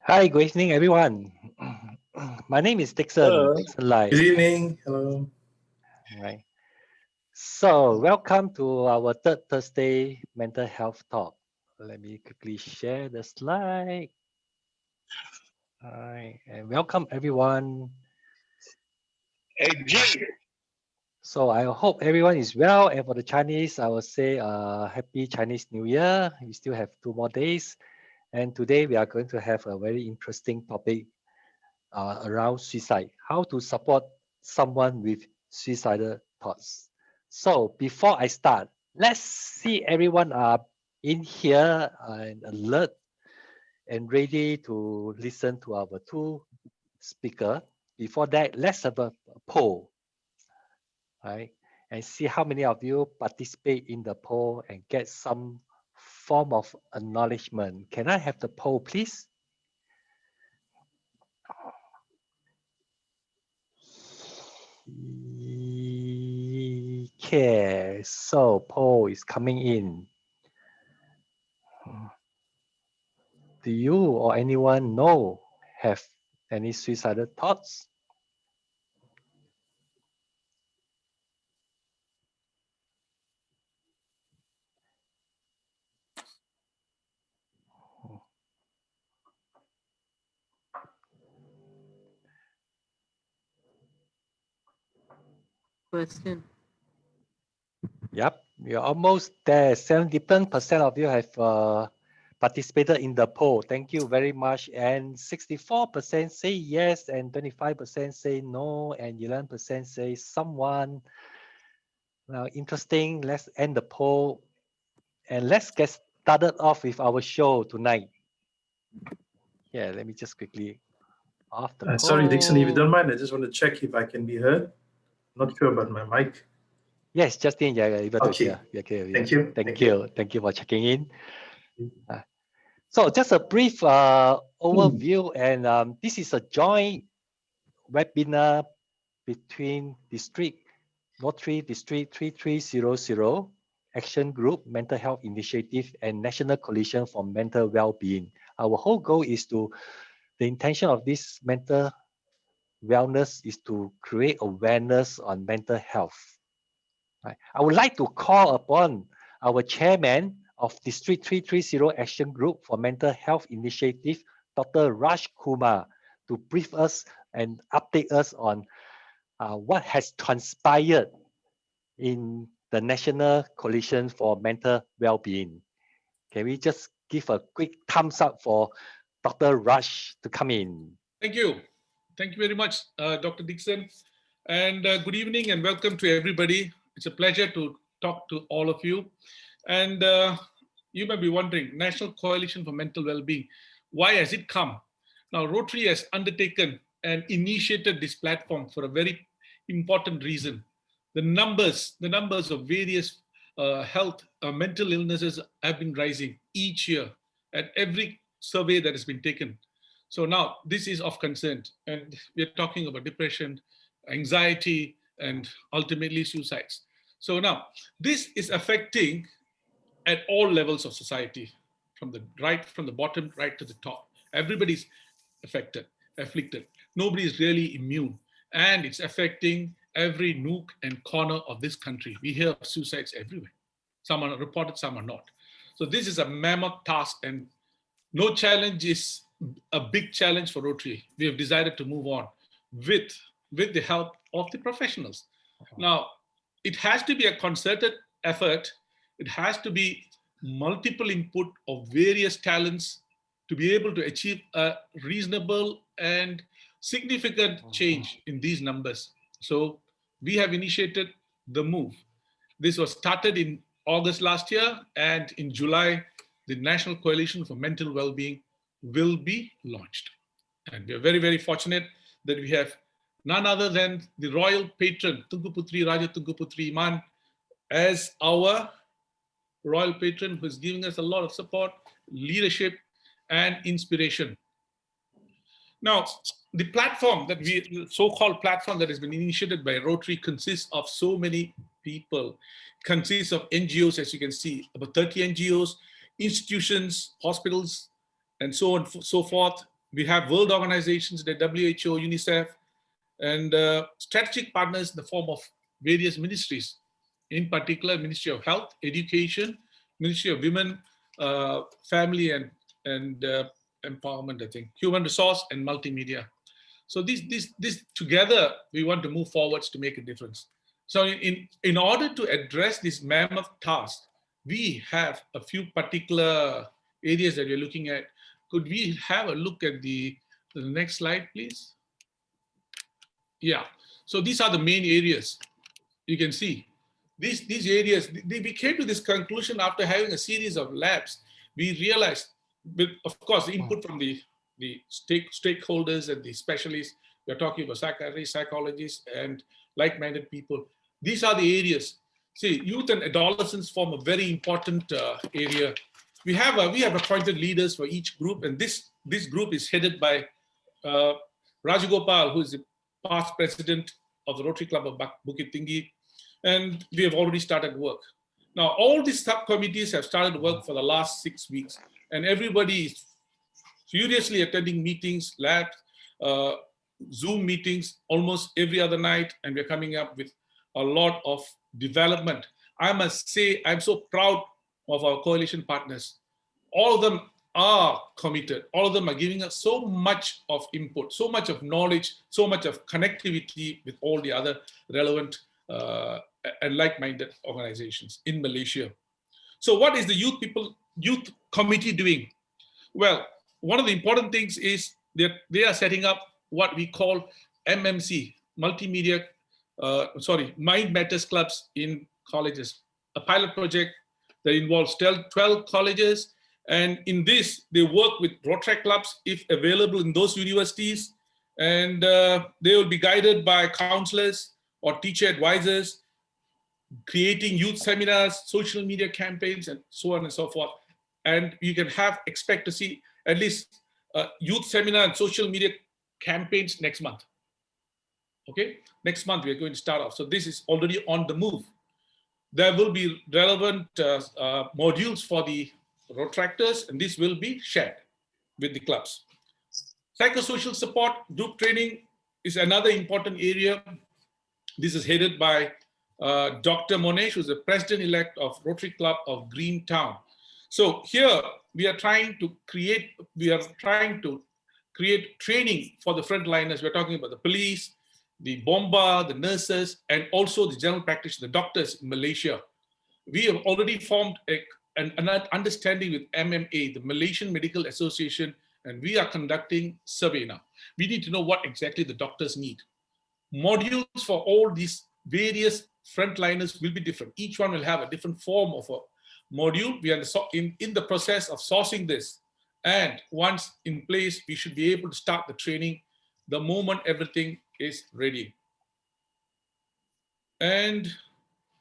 Hi, good evening, everyone. My name is Dixon, Hello. Dixon Lai. Good evening. Hello. Right. So, welcome to our third Thursday mental health talk. Let me quickly share the slide. All right, and welcome everyone. So, I hope everyone is well. And for the Chinese, I will say Happy Chinese New Year. We still have 2 more days. And today we are going to have a very interesting topic around suicide, how to support someone with suicidal thoughts. So before I start, let's see everyone are in here and alert and ready to listen to our 2 speakers. Before that, let's have a poll, right? And see how many of you participate in the poll and get some form of acknowledgement. Can I have the poll, please? Okay, so poll is coming in. Do you or anyone know have any suicidal thoughts? Question. Yep, you're almost there. 70% of you have participated in the poll. Thank you very much. And 64% say yes, and 25% say no, and 11% say someone. Now, interesting. Let's end the poll and let's get started off with our show tonight. Yeah, let me just quickly off the poll. Sorry, Dixon, if you don't mind, I just want to check if I can be heard. Not sure about my mic. Yes, Justin, you're able to Okay. hear. Thank you. Thank you. Thank you for checking in. So just a brief overview, and this is a joint webinar between Rotary District 3300 Action Group, Mental Health Initiative, and National Coalition for Mental Wellbeing. Our whole goal is the intention of this mental wellness is to create awareness on mental health. Right. I would like to call upon our chairman of District 330 Action Group for Mental Health Initiative, Dr. Raj Kumar, to brief us and update us on what has transpired in the National Coalition for Mental Wellbeing. Can we just give a quick thumbs up for Dr. Raj to come in? Thank you. Thank you very much, Dr. Dixon. And good evening and welcome to everybody. It's a pleasure to talk to all of you. And you may be wondering, National Coalition for Mental Wellbeing, why has it come? Now, Rotary has undertaken and initiated this platform for a very important reason. The numbers of various mental illnesses have been rising each year at every survey that has been taken. So now this is of concern, and we're talking about depression, anxiety, and ultimately suicides. So now this is affecting at all levels of society, from the bottom right to the top. Everybody's afflicted. Nobody is really immune, and it's affecting every nook and corner of this country. We hear of suicides everywhere. Some are reported, some are not. So this is a mammoth task, and no challenge is a big challenge for Rotary. We have decided to move on with the help of the professionals. Now, it has to be a concerted effort. It has to be multiple input of various talents to be able to achieve a reasonable and significant change in these numbers. So we have initiated the move. This was started in August last year, and in July, the National Coalition for Mental Wellbeing will be launched. And we are very, very fortunate that we have none other than the royal patron, Tunku Putri Raja Tunku Putri Iman, as our royal patron, who is giving us a lot of support, leadership, and inspiration. Now, the platform that the so-called platform that has been initiated by Rotary consists of so many people, consists of NGOs, as you can see, about 30 NGOs, institutions, hospitals, and so on and so forth. We have world organizations, the WHO, UNICEF, and strategic partners in the form of various ministries, in particular, Ministry of Health, Education, Ministry of Women, Family and Empowerment, I think, Human Resource and Multimedia. So this together, we want to move forwards to make a difference. So in order to address this mammoth task, we have a few particular areas that we're looking at. Could we have a look at the next slide, please? Yeah, so these are the main areas. You can see these areas, we came to this conclusion after having a series of labs. We realized, with, of course, the input from the stakeholders and the specialists, we're talking about psychiatrists, psychologists, and like-minded people. These are the areas. See, youth and adolescents form a very important area. We have appointed leaders for each group, and this group is headed by Rajagopal, who is the past president of the Rotary Club of Bukit Tinggi, and we have already started work. Now, all these subcommittees have started work for the last 6 weeks, and everybody is furiously attending meetings, labs, Zoom meetings almost every other night, and we're coming up with a lot of development. I must say, I'm so proud of our coalition partners. All of them are committed. All of them are giving us so much of input, so much of knowledge, so much of connectivity with all the other relevant and like-minded organizations in Malaysia. So what is the youth committee doing? Well, one of the important things is that they are setting up what we call MMC, Mind Matters Clubs in colleges, a pilot project that involves 12 colleges. And in this, they work with Rotary clubs if available in those universities. And they will be guided by counselors or teacher advisors, creating youth seminars, social media campaigns, and so on and so forth. And you can expect to see at least youth seminar and social media campaigns next month. Okay, next month we're going to start off. So this is already on the move. There will be relevant modules for the Rotractors, and this will be shared with the clubs. Psychosocial support, group training is another important area. This is headed by Dr. Monesh, who's the president-elect of Rotary Club of Greentown. So here we are trying to create training for the frontliners. We're talking about the police, the bomba, the nurses, and also the general practitioners, the doctors in Malaysia. We have already formed an understanding with MMA, the Malaysian Medical Association, and we are conducting survey now. We need to know what exactly the doctors need. Modules for all these various frontliners will be different. Each one will have a different form of a module. We are in the process of sourcing this. And once in place, we should be able to start the training the moment everything is ready. And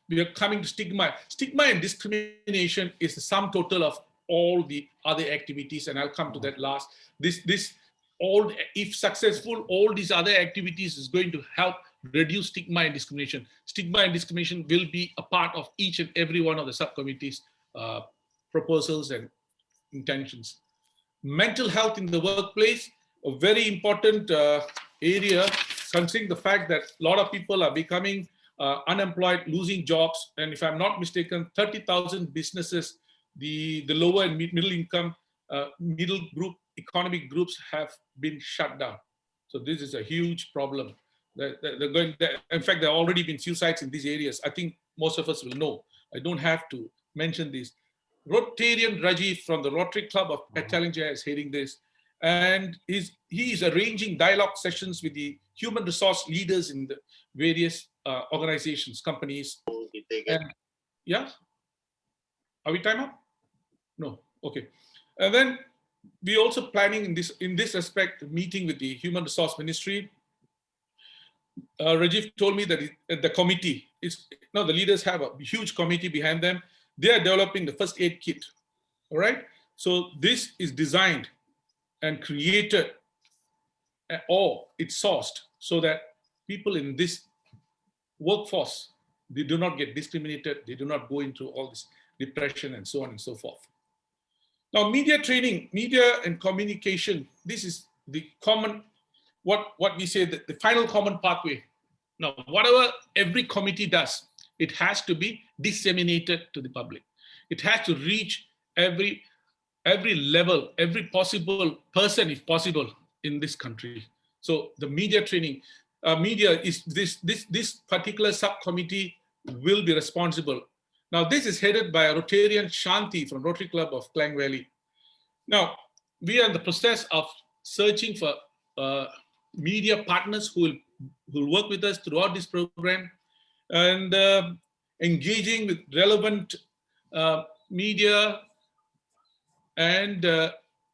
we are coming to stigma. Stigma and discrimination is the sum total of all the other activities, and I'll come to that last. If successful, all these other activities is going to help reduce stigma and discrimination. Stigma and discrimination will be a part of each and every one of the subcommittees' proposals and intentions. Mental health in the workplace, a very important area, considering the fact that a lot of people are becoming unemployed, losing jobs, and if I'm not mistaken, 30,000 businesses, the lower and middle income, middle group economic groups have been shut down. So this is a huge problem. In fact, there have already been suicides in these areas. I think most of us will know. I don't have to mention this. Rotarian Rajiv from the Rotary Club of Petalinga is heading this. And he is arranging dialogue sessions with the human resource leaders in the various organizations, companies. And, yeah? Are we time up? No, okay. And then we also planning in this aspect, meeting with the Human Resource Ministry. Rajiv told me that the committee, the leaders have a huge committee behind them. They are developing the first aid kit, all right? So this is designed and created or it's sourced so that people in this workforce, they do not get discriminated, they do not go into all this depression and so on and so forth. Now, media training, media and communication, this is the common, what we say, the final common pathway. Now, whatever every committee does, it has to be disseminated to the public. It has to reach every level, every possible person, if possible, in this country. So the media training, media is this particular subcommittee will be responsible. Now, this is headed by a Rotarian, Shanti, from Rotary Club of Klang Valley. Now, we are in the process of searching for media partners who will work with us throughout this program, and engaging with relevant media, and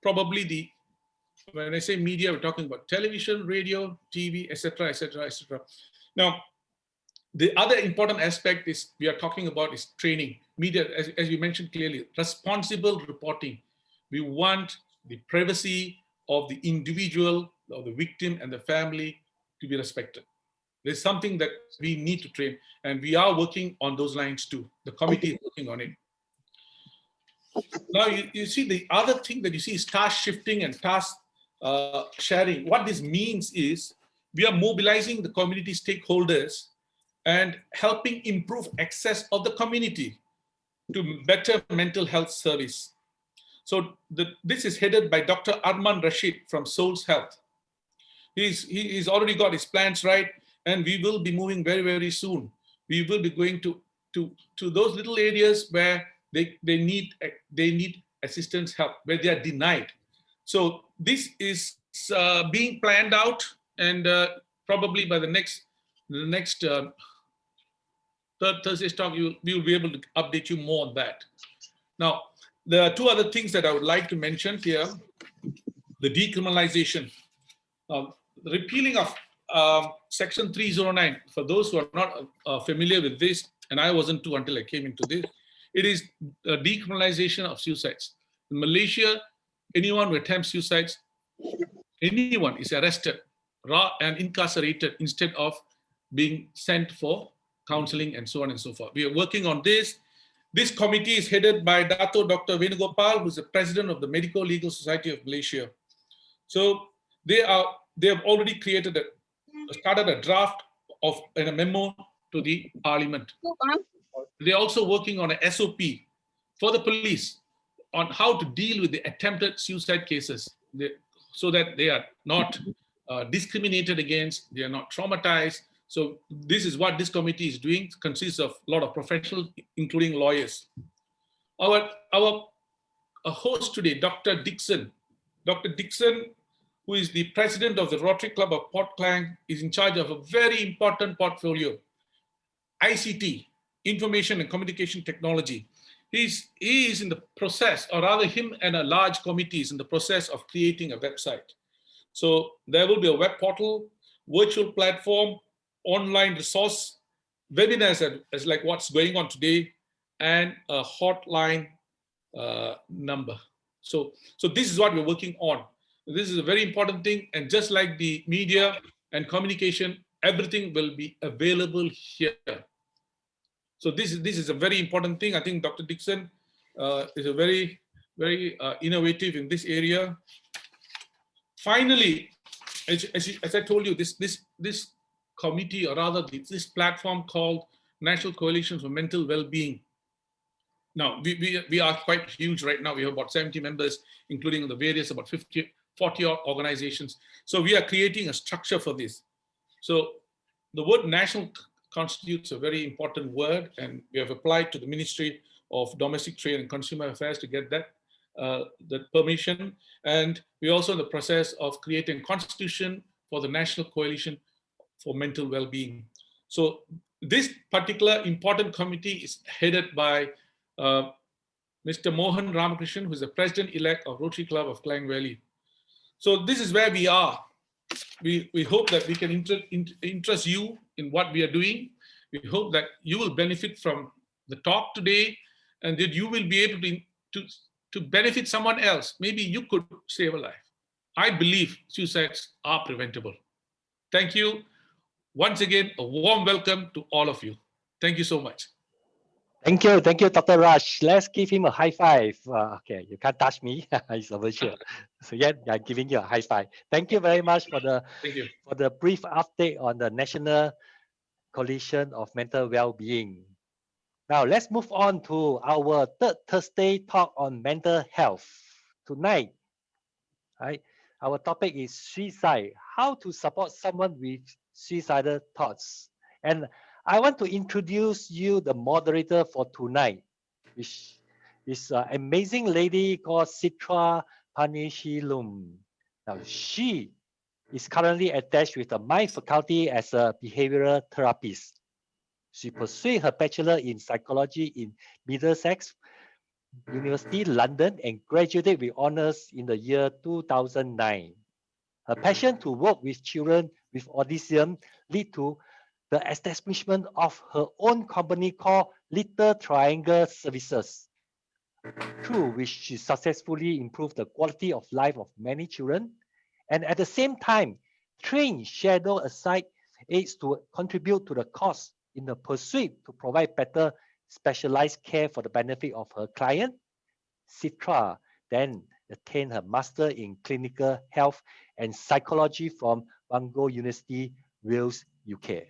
probably when I say media, we're talking about television, radio, TV, etc., etc., etc. Now, the other important aspect is we are talking about is training. Media, as you mentioned clearly, responsible reporting. We want the privacy of the individual, of the victim and the family to be respected. There's something that we need to train, and we are working on those lines too. The committee is working on it. Now, you see the other thing that you see is task shifting and task sharing. What this means is we are mobilizing the community stakeholders and helping improve access of the community to better mental health service. So this is headed by Dr. Arman Rashid from Souls Health. He's already got his plans right, and we will be moving very, very soon. We will be going to those little areas where they need assistance, help, where they are denied. So this is being planned out, and probably by the next third Thursday's talk, we will be able to update you more on that. Now, there are two other things that I would like to mention here. The decriminalization. The repealing of Section 309, for those who are not familiar with this, and I wasn't too until I came into this, it is a decriminalization of suicides. In Malaysia, anyone who attempts suicides, anyone is arrested and incarcerated instead of being sent for counseling and so on and so forth. We are working on this. This committee is headed by Dato Dr. Venugopal, who is the president of the Medical Legal Society of Malaysia. So they have already started a draft of a memo to the parliament. They're also working on an SOP for the police on how to deal with the attempted suicide cases, so that they are not discriminated against, they are not traumatized. So this is what this committee is doing. It consists of a lot of professionals, including lawyers. Our host today, Dr. Dixon. Dr. Dixon, who is the president of the Rotary Club of Port Klang, is in charge of a very important portfolio, ICT, Information and Communication Technology. He is in the process, or rather him and a large committee is in the process of creating a website. So there will be a web portal, virtual platform, online resource, webinars as like what's going on today, and a hotline number. So this is what we're working on. This is a very important thing, and just like the media and communication, everything will be available here. So this is a very important thing. I think Dr. Dixon is a very, very innovative in this area. Finally, as I told you, this committee, or rather this platform called National Coalition for Mental Wellbeing. Now, we are quite huge right now. We have about 70 members, including the various about 40 organizations. So we are creating a structure for this. So the word national constitutes a very important word, and we have applied to the Ministry of Domestic Trade and Consumer Affairs to get that permission. And we're also in the process of creating a constitution for the National Coalition for Mental Wellbeing. So this particular important committee is headed by Mr. Mohan Ramakrishnan, who is the president-elect of Rotary Club of Klang Valley. So this is where we are. We hope that we can interest you in what we are doing. We hope that you will benefit from the talk today, and that you will be able to benefit someone else. Maybe you could save a life. I believe suicides are preventable. Thank you. Once again, a warm welcome to all of you. Thank you so much. Thank you, Dr. Rush. Let's give him a high five. Okay, you can't touch me. It's over here. So yeah, I'm giving you a high five. Thank you very much for Thank you. the brief update on the National Coalition of Mental Wellbeing. Now let's move on to our third Thursday talk on mental health. Tonight, right, our topic is suicide, how to support someone with suicidal thoughts. And I want to introduce you the moderator for tonight, which is an amazing lady called Sitra Panishilum. Now, she is currently attached with my faculty as a behavioral therapist. She pursued her bachelor in psychology in Middlesex University, London, and graduated with honors in the year 2009. Her passion to work with children with autism led to the establishment of her own company called Little Triangle Services, through which she successfully improved the quality of life of many children, and at the same time trained shadow aside aides to contribute to the cause in the pursuit to provide better specialized care for the benefit of her client. Sitra then attained her master in clinical health and psychology from Bangor University, Wales, UK.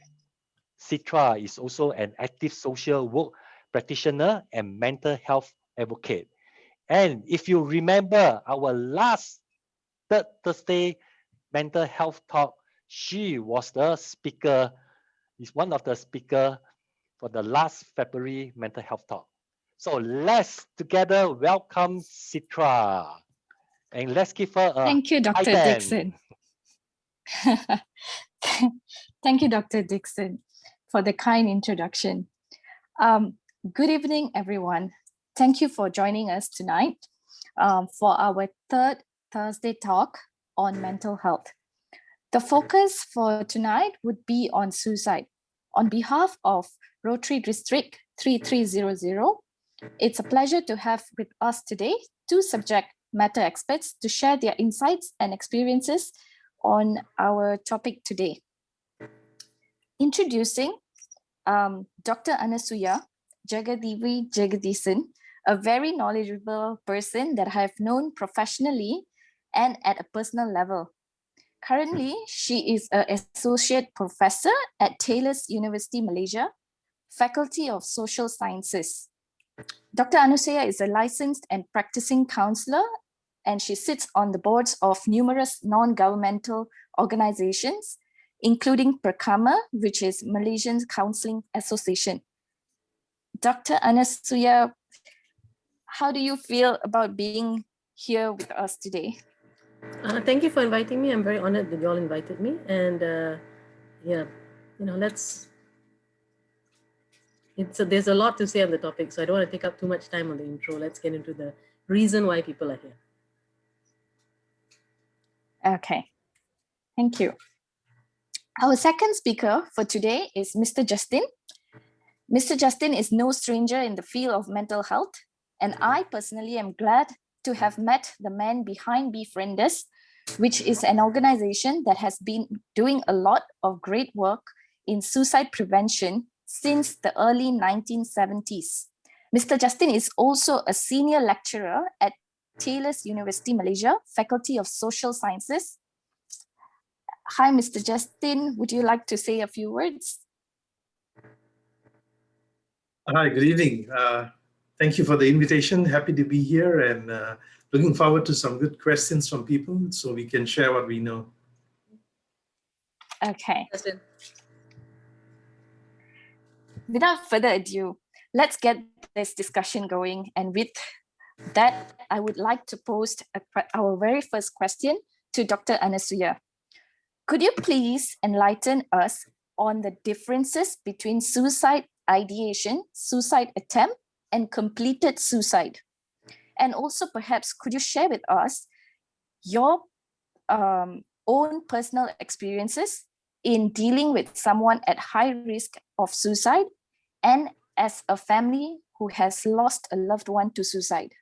Sitra is also an active social work practitioner and mental health advocate. And if you remember our last third Thursday mental health talk, she was the speaker, is one of the speaker for the last February mental health talk. So let's together welcome Sitra. And let's give her a Thank you, high Dr. 10. Dixon. Thank you, Dr. Dixon, for the kind introduction. Good evening, everyone. Thank you for joining us tonight for our third Thursday talk on mental health. The focus for tonight would be on suicide. On behalf of Rotary District 3300, it's a pleasure to have with us today two subject matter experts to share their insights and experiences on our topic today. Introducing Dr. Anasuya Jagadivi Jagadisan, a very knowledgeable person that I have known professionally and at a personal level. Currently, she is an associate professor at Taylor's University, Malaysia, Faculty of Social Sciences. Dr. Anasuya is a licensed and practicing counselor, and she sits on the boards of numerous non-governmental organizations, including Perkama, which is Malaysian Counseling Association. Dr. Anasuya, how do you feel about being here with us today? Thank you for inviting me. I'm very honored that you all invited me. And yeah, there's a lot to say on the topic, so I don't want to take up too much time on the intro. Let's get into the reason why people are here. Okay, thank you. Our second speaker for today is Mr. Justin. Mr. Justin is no stranger in the field of mental health, and I personally am glad to have met the man behind Befrienders, which is an organization that has been doing a lot of great work in suicide prevention since the early 1970s. Mr. Justin is also a senior lecturer at Taylor's University, Malaysia, Faculty of Social Sciences. Hi, Mr. Justin. Would you like to say a few words? Hi, good evening. Thank you for the invitation. Happy to be here and looking forward to some good questions from people so we can share what we know. Okay. Without further ado, let's get this discussion going. And with that, I would like to pose our very first question to Dr. Anasuya. Could you please enlighten us on the differences between suicide ideation, suicide attempt, and completed suicide? And also, perhaps, could you share with us your own personal experiences in dealing with someone at high risk of suicide and as a family who has lost a loved one to suicide?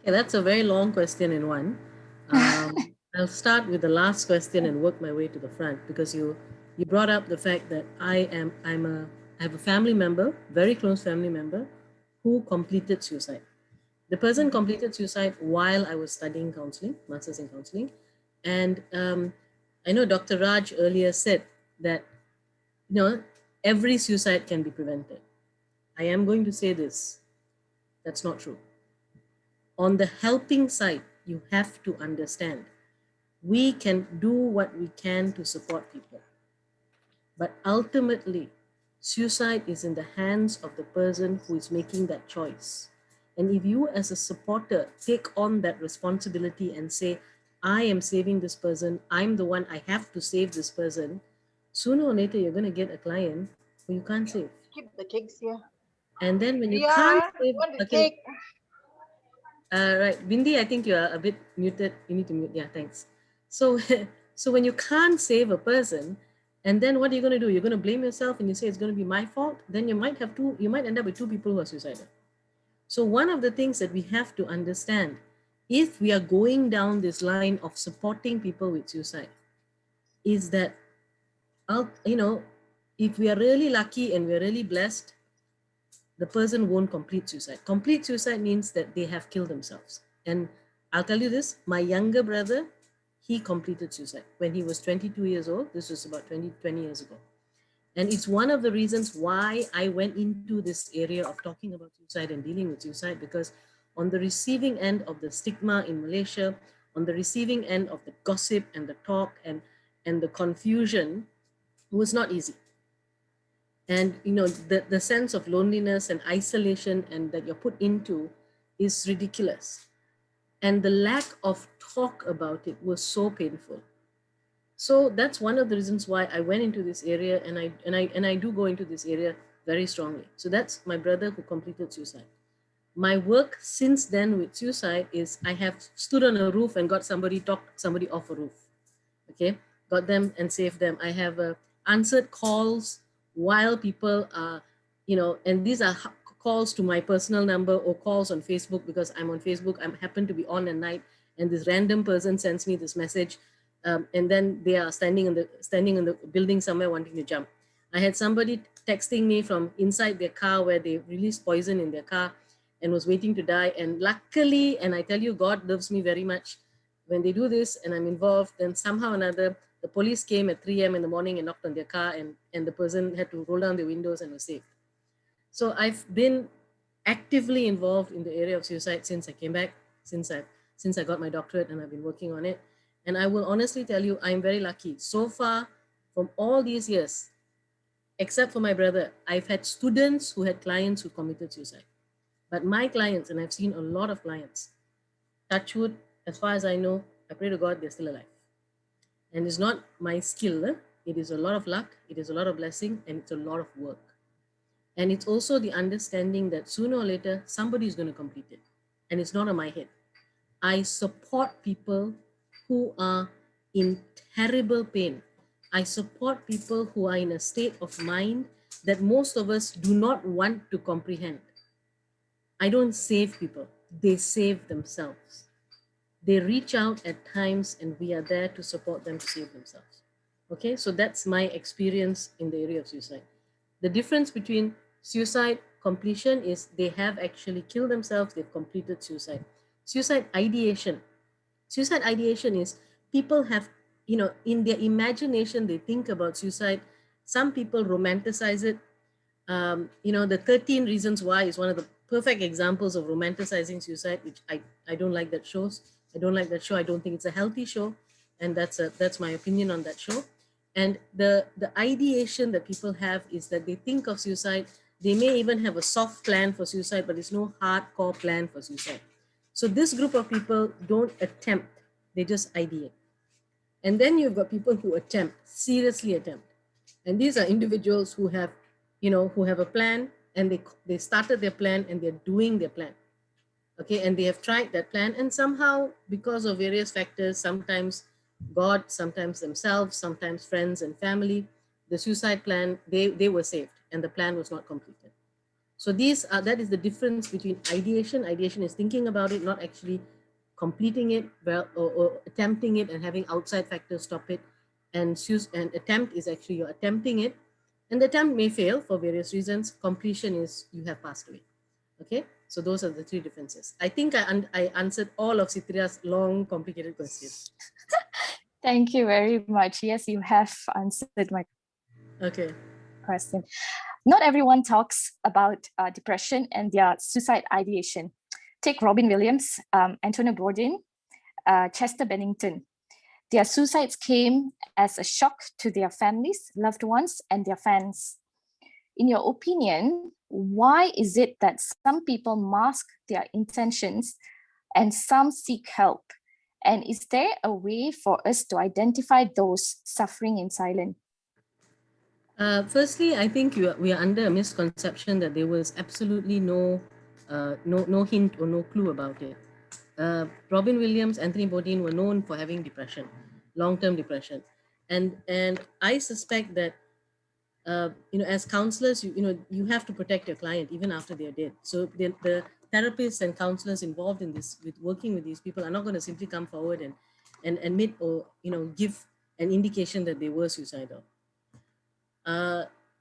Yeah, that's a very long question in one. I'll start with the last question and work my way to the front, because you brought up the fact that I have a family member, very close family member, who completed suicide. The person completed suicide while I was studying counseling, masters in counseling, and I know Dr. Raj earlier said that every suicide can be prevented. I am going to say this: that's not true. On the helping side, you have to understand we can do what we can to support people. But ultimately, suicide is in the hands of the person who is making that choice. And if you, as a supporter, take on that responsibility and say, I am saving this person, I'm the one, I have to save this person, sooner or later you're going to get a client who you can't save. Keep the cakes here. And then when you Yeah, can't save, want the okay, cake? right, Bindi, I think you are a bit muted. You need to mute. Yeah, thanks. So, so when you can't save a person, and then what are you going to do? You're going to blame yourself, and you say it's going to be my fault. Then you might have two. You might end up with two people who are suicidal. So one of the things that we have to understand, if we are going down this line of supporting people with suicide, is that, if we are really lucky and we are really blessed, the person won't complete suicide. Complete suicide means that they have killed themselves. And I'll tell you this, my younger brother, he completed suicide when he was 22 years old. This was about 20 years ago. And it's one of the reasons why I went into this area of talking about suicide and dealing with suicide, because on the receiving end of the stigma in Malaysia, on the receiving end of the gossip and the talk and the confusion, was not easy. And the sense of loneliness and isolation and that you're put into is ridiculous, and the lack of talk about it was so painful. So that's one of the reasons why I went into this area, and I do go into this area very strongly. So that's my brother who completed suicide. My work since then with suicide is I have stood on a roof and got talked somebody off a roof. Okay, got them and saved them. I have answered calls while people are, and these are calls to my personal number or calls on Facebook, because I'm on Facebook. I happen to be on at night, and this random person sends me this message, and then they are standing in the building somewhere wanting to jump. I had somebody texting me from inside their car where they released poison in their car and was waiting to die. And luckily, and I tell you, God loves me very much, when they do this and I'm involved, then somehow or another, the police came at 3 a.m. in the morning and knocked on their car, and the person had to roll down their windows and was saved. So I've been actively involved in the area of suicide since I came back, since I got my doctorate, and I've been working on it. And I will honestly tell you, I'm very lucky. So far, from all these years, except for my brother, I've had students who had clients who committed suicide. But my clients, and I've seen a lot of clients, touch wood, as far as I know, I pray to God they're still alive. And it's not my skill, it is a lot of luck, it is a lot of blessing, and it's a lot of work. And it's also the understanding that sooner or later, somebody is going to complete it. And it's not on my head. I support people who are in terrible pain. I support people who are in a state of mind that most of us do not want to comprehend. I don't save people, they save themselves. They reach out at times, and we are there to support them to save themselves. Okay, so that's my experience in the area of suicide. The difference between suicide completion is they have actually killed themselves, they've completed suicide. Suicide ideation. Suicide ideation is people have, in their imagination, they think about suicide. Some people romanticize it. The 13 Reasons Why is one of the perfect examples of romanticizing suicide, which I don't like that show. I don't like that show. I don't think it's a healthy show. And that's my opinion on that show. And the ideation that people have is that they think of suicide. They may even have a soft plan for suicide, but there's no hardcore plan for suicide. So this group of people don't attempt, they just ideate. And then you've got people who attempt, seriously attempt. And these are individuals who have, who have a plan, and they started their plan and they're doing their plan. Okay, and they have tried that plan, and somehow, because of various factors, sometimes God, sometimes themselves, sometimes friends and family, the suicide plan, they were saved and the plan was not completed. So that is the difference between ideation. Ideation is thinking about it, not actually completing it, well, or attempting it and having outside factors stop it. And attempt is actually you're attempting it, and the attempt may fail for various reasons. Completion is you have passed away. Okay, so those are the three differences. I think I answered all of Citria's long, complicated questions. Thank you very much. Yes, you have answered my Okay. question. Not everyone talks about depression and their suicide ideation. Take Robin Williams, Antonio Bourdain, Chester Bennington. Their suicides came as a shock to their families, loved ones, and their fans. In your opinion, why is it that some people mask their intentions and some seek help? And is there a way for us to identify those suffering in silence? Firstly, I think we are under a misconception that there was absolutely no hint or no clue about it. Robin Williams, Anthony Bourdain were known for having depression, long-term depression, and I suspect that as counselors, you have to protect your client even after they're dead. So the therapists and counselors involved in this, with working with these people, are not going to simply come forward and admit or give an indication that they were suicidal.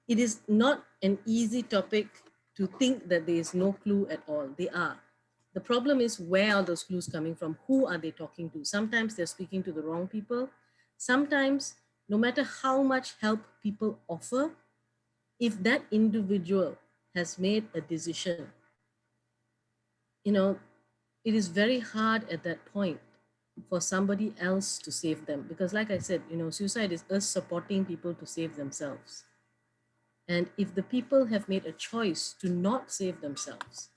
It is not an easy topic to think that there is no clue at all. They are. The problem is, where are those clues coming from? Who are they talking to? Sometimes they're speaking to the wrong people. Sometimes, no matter how much help people offer, if that individual has made a decision, it is very hard at that point for somebody else to save them. Because like I said, suicide is us supporting people to save themselves. And if the people have made a choice to not save themselves,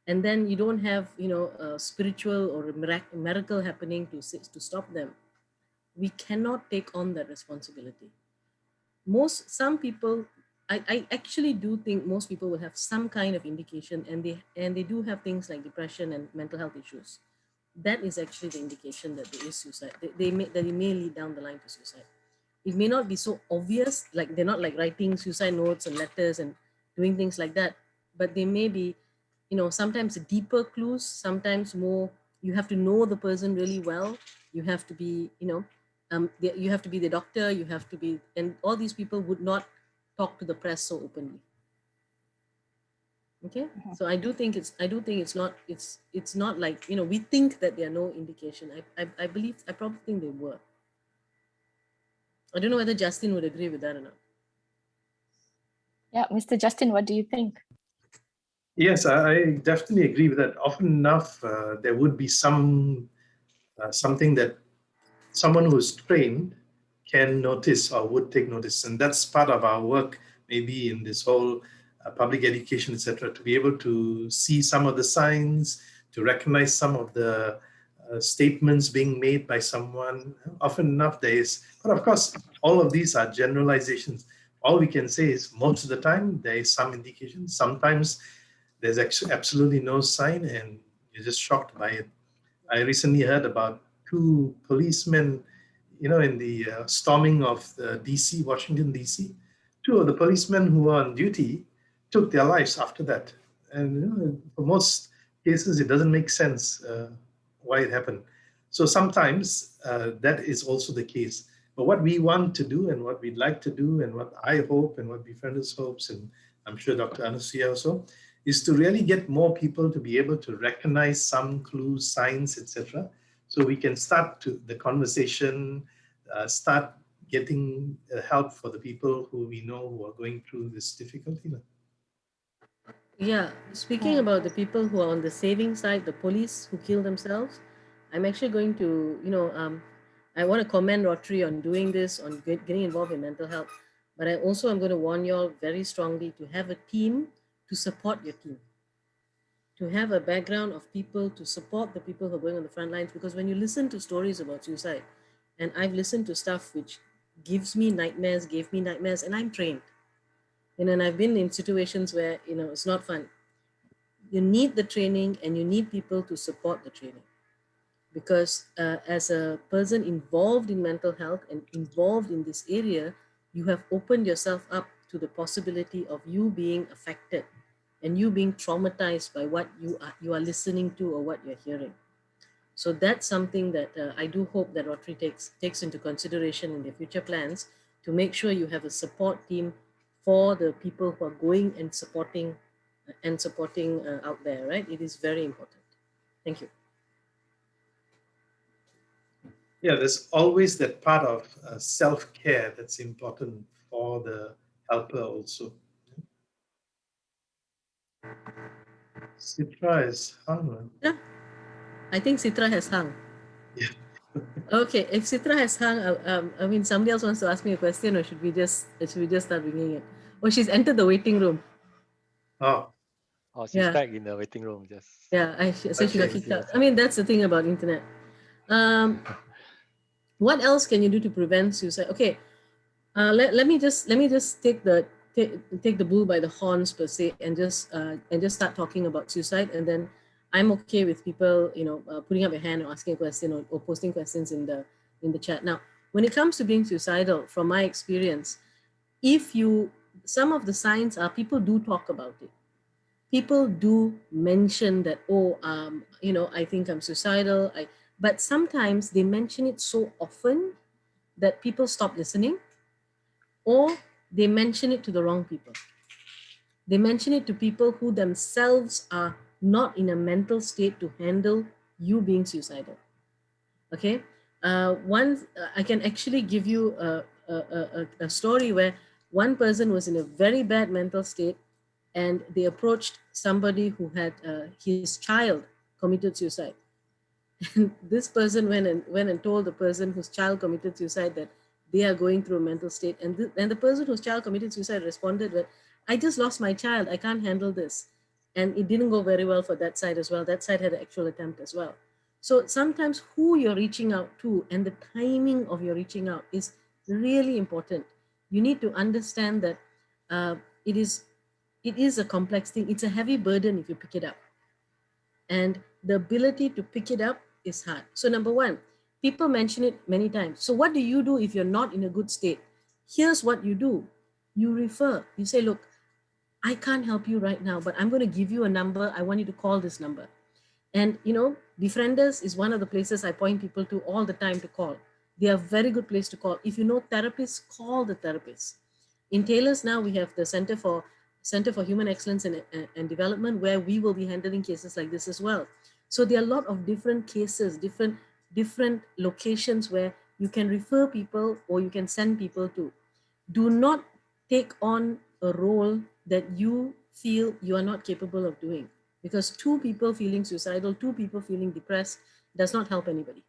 and then you don't have, a spiritual or a miracle happening to stop them, we cannot take on that responsibility. Some people, I actually do think most people will have some kind of indication, and they do have things like depression and mental health issues. That is actually the indication that there is suicide. That it may lead down the line to suicide. It may not be so obvious, like they're not like writing suicide notes and letters and doing things like that, but they may be, sometimes deeper clues, sometimes more, you have to know the person really well. You have to be, you have to be the doctor, you have to be, and all these people would not talk to the press so openly. Okay, so I do think it's not like, we think that there are no indication. I believe, I probably think they were. I don't know whether Justin would agree with that or not. Yeah, Mr. Justin, what do you think? Yes, I definitely agree with that. Often enough, there would be something that someone who's trained can notice or would take notice, and that's part of our work, maybe in this whole public education, etc., to be able to see some of the signs, to recognize some of the statements being made by someone. Often enough, there is, but of course, all of these are generalizations. All we can say is most of the time there is some indication. Sometimes there's actually absolutely no sign, and you're just shocked by it. I recently heard about two policemen, in the storming of the DC, Washington, DC. Two of the policemen who were on duty took their lives after that. And for most cases, it doesn't make sense why it happened. So sometimes that is also the case. But what we want to do and what we'd like to do and what I hope and what Befrienders hopes, and I'm sure Dr. Anusuya also, is to really get more people to be able to recognize some clues, signs, etc., so we can start the conversation, start getting help for the people who we know who are going through this difficulty. Yeah, speaking about the people who are on the saving side, the police who kill themselves, I'm actually going to, I want to commend Rotary on doing this, on getting involved in mental health. But I also am going to warn you all very strongly to have a team to support your team, to have a background of people to support the people who are going on the front lines. Because when you listen to stories about suicide, and I've listened to stuff which gave me nightmares, and I'm trained. And I've been in situations where, it's not fun. You need the training and you need people to support the training. Because as a person involved in mental health and involved in this area, you have opened yourself up to the possibility of you being affected and you being traumatized by what you are listening to or what you're hearing. So that's something that I do hope that Rotary takes into consideration in their future plans, to make sure you have a support team for the people who are going and supporting out there, right? It is very important. Thank you. Yeah, there's always that part of self-care that's important for the helper also. Citra is hung. Yeah, I think Citra has hung. Yeah. Okay, if Citra has hung, I mean, somebody else wants to ask me a question, or should we just start bringing it? Oh, she's entered the waiting room. Oh, Oh, she's Yeah. back in the waiting room. Just Yeah, so she got Okay. kicked out. I mean, that's the thing about internet. What else can you do to prevent suicide? Okay, let me just take the bull by the horns per se, and just start talking about suicide, and then I'm okay with people, putting up a hand or asking a question, or posting questions in the chat. Now, when it comes to being suicidal, from my experience, some of the signs are, people do talk about it. People do mention that, I think I'm suicidal. But sometimes they mention it so often that people stop listening, or they mention it to the wrong people. They mention it to people who themselves are not in a mental state to handle you being suicidal. Okay. I can actually give you a story where one person was in a very bad mental state, and they approached somebody who had his child committed suicide. And this person went and told the person whose child committed suicide that they are going through a mental state. And the person whose child committed suicide responded that, I just lost my child, I can't handle this. And it didn't go very well for that side as well. That side had an actual attempt as well. So sometimes who you're reaching out to and the timing of your reaching out is really important. You need to understand that uh, it is a complex thing. It's a heavy burden if you pick it up. And the ability to pick it up is hard. So number one, people mention it many times. So what do you do if you're not in a good state? Here's what you do. You refer. You say, look, I can't help you right now, but I'm going to give you a number. I want you to call this number. And, Befrienders is one of the places I point people to all the time to call. They are a very good place to call. If you know therapists, call the therapist. In Taylor's now, we have the Center for Human Excellence and Development, where we will be handling cases like this as well. So there are a lot of different cases, different locations where you can refer people or you can send people to. Do not take on a role that you feel you are not capable of doing, because two people feeling suicidal, two people feeling depressed does not help anybody.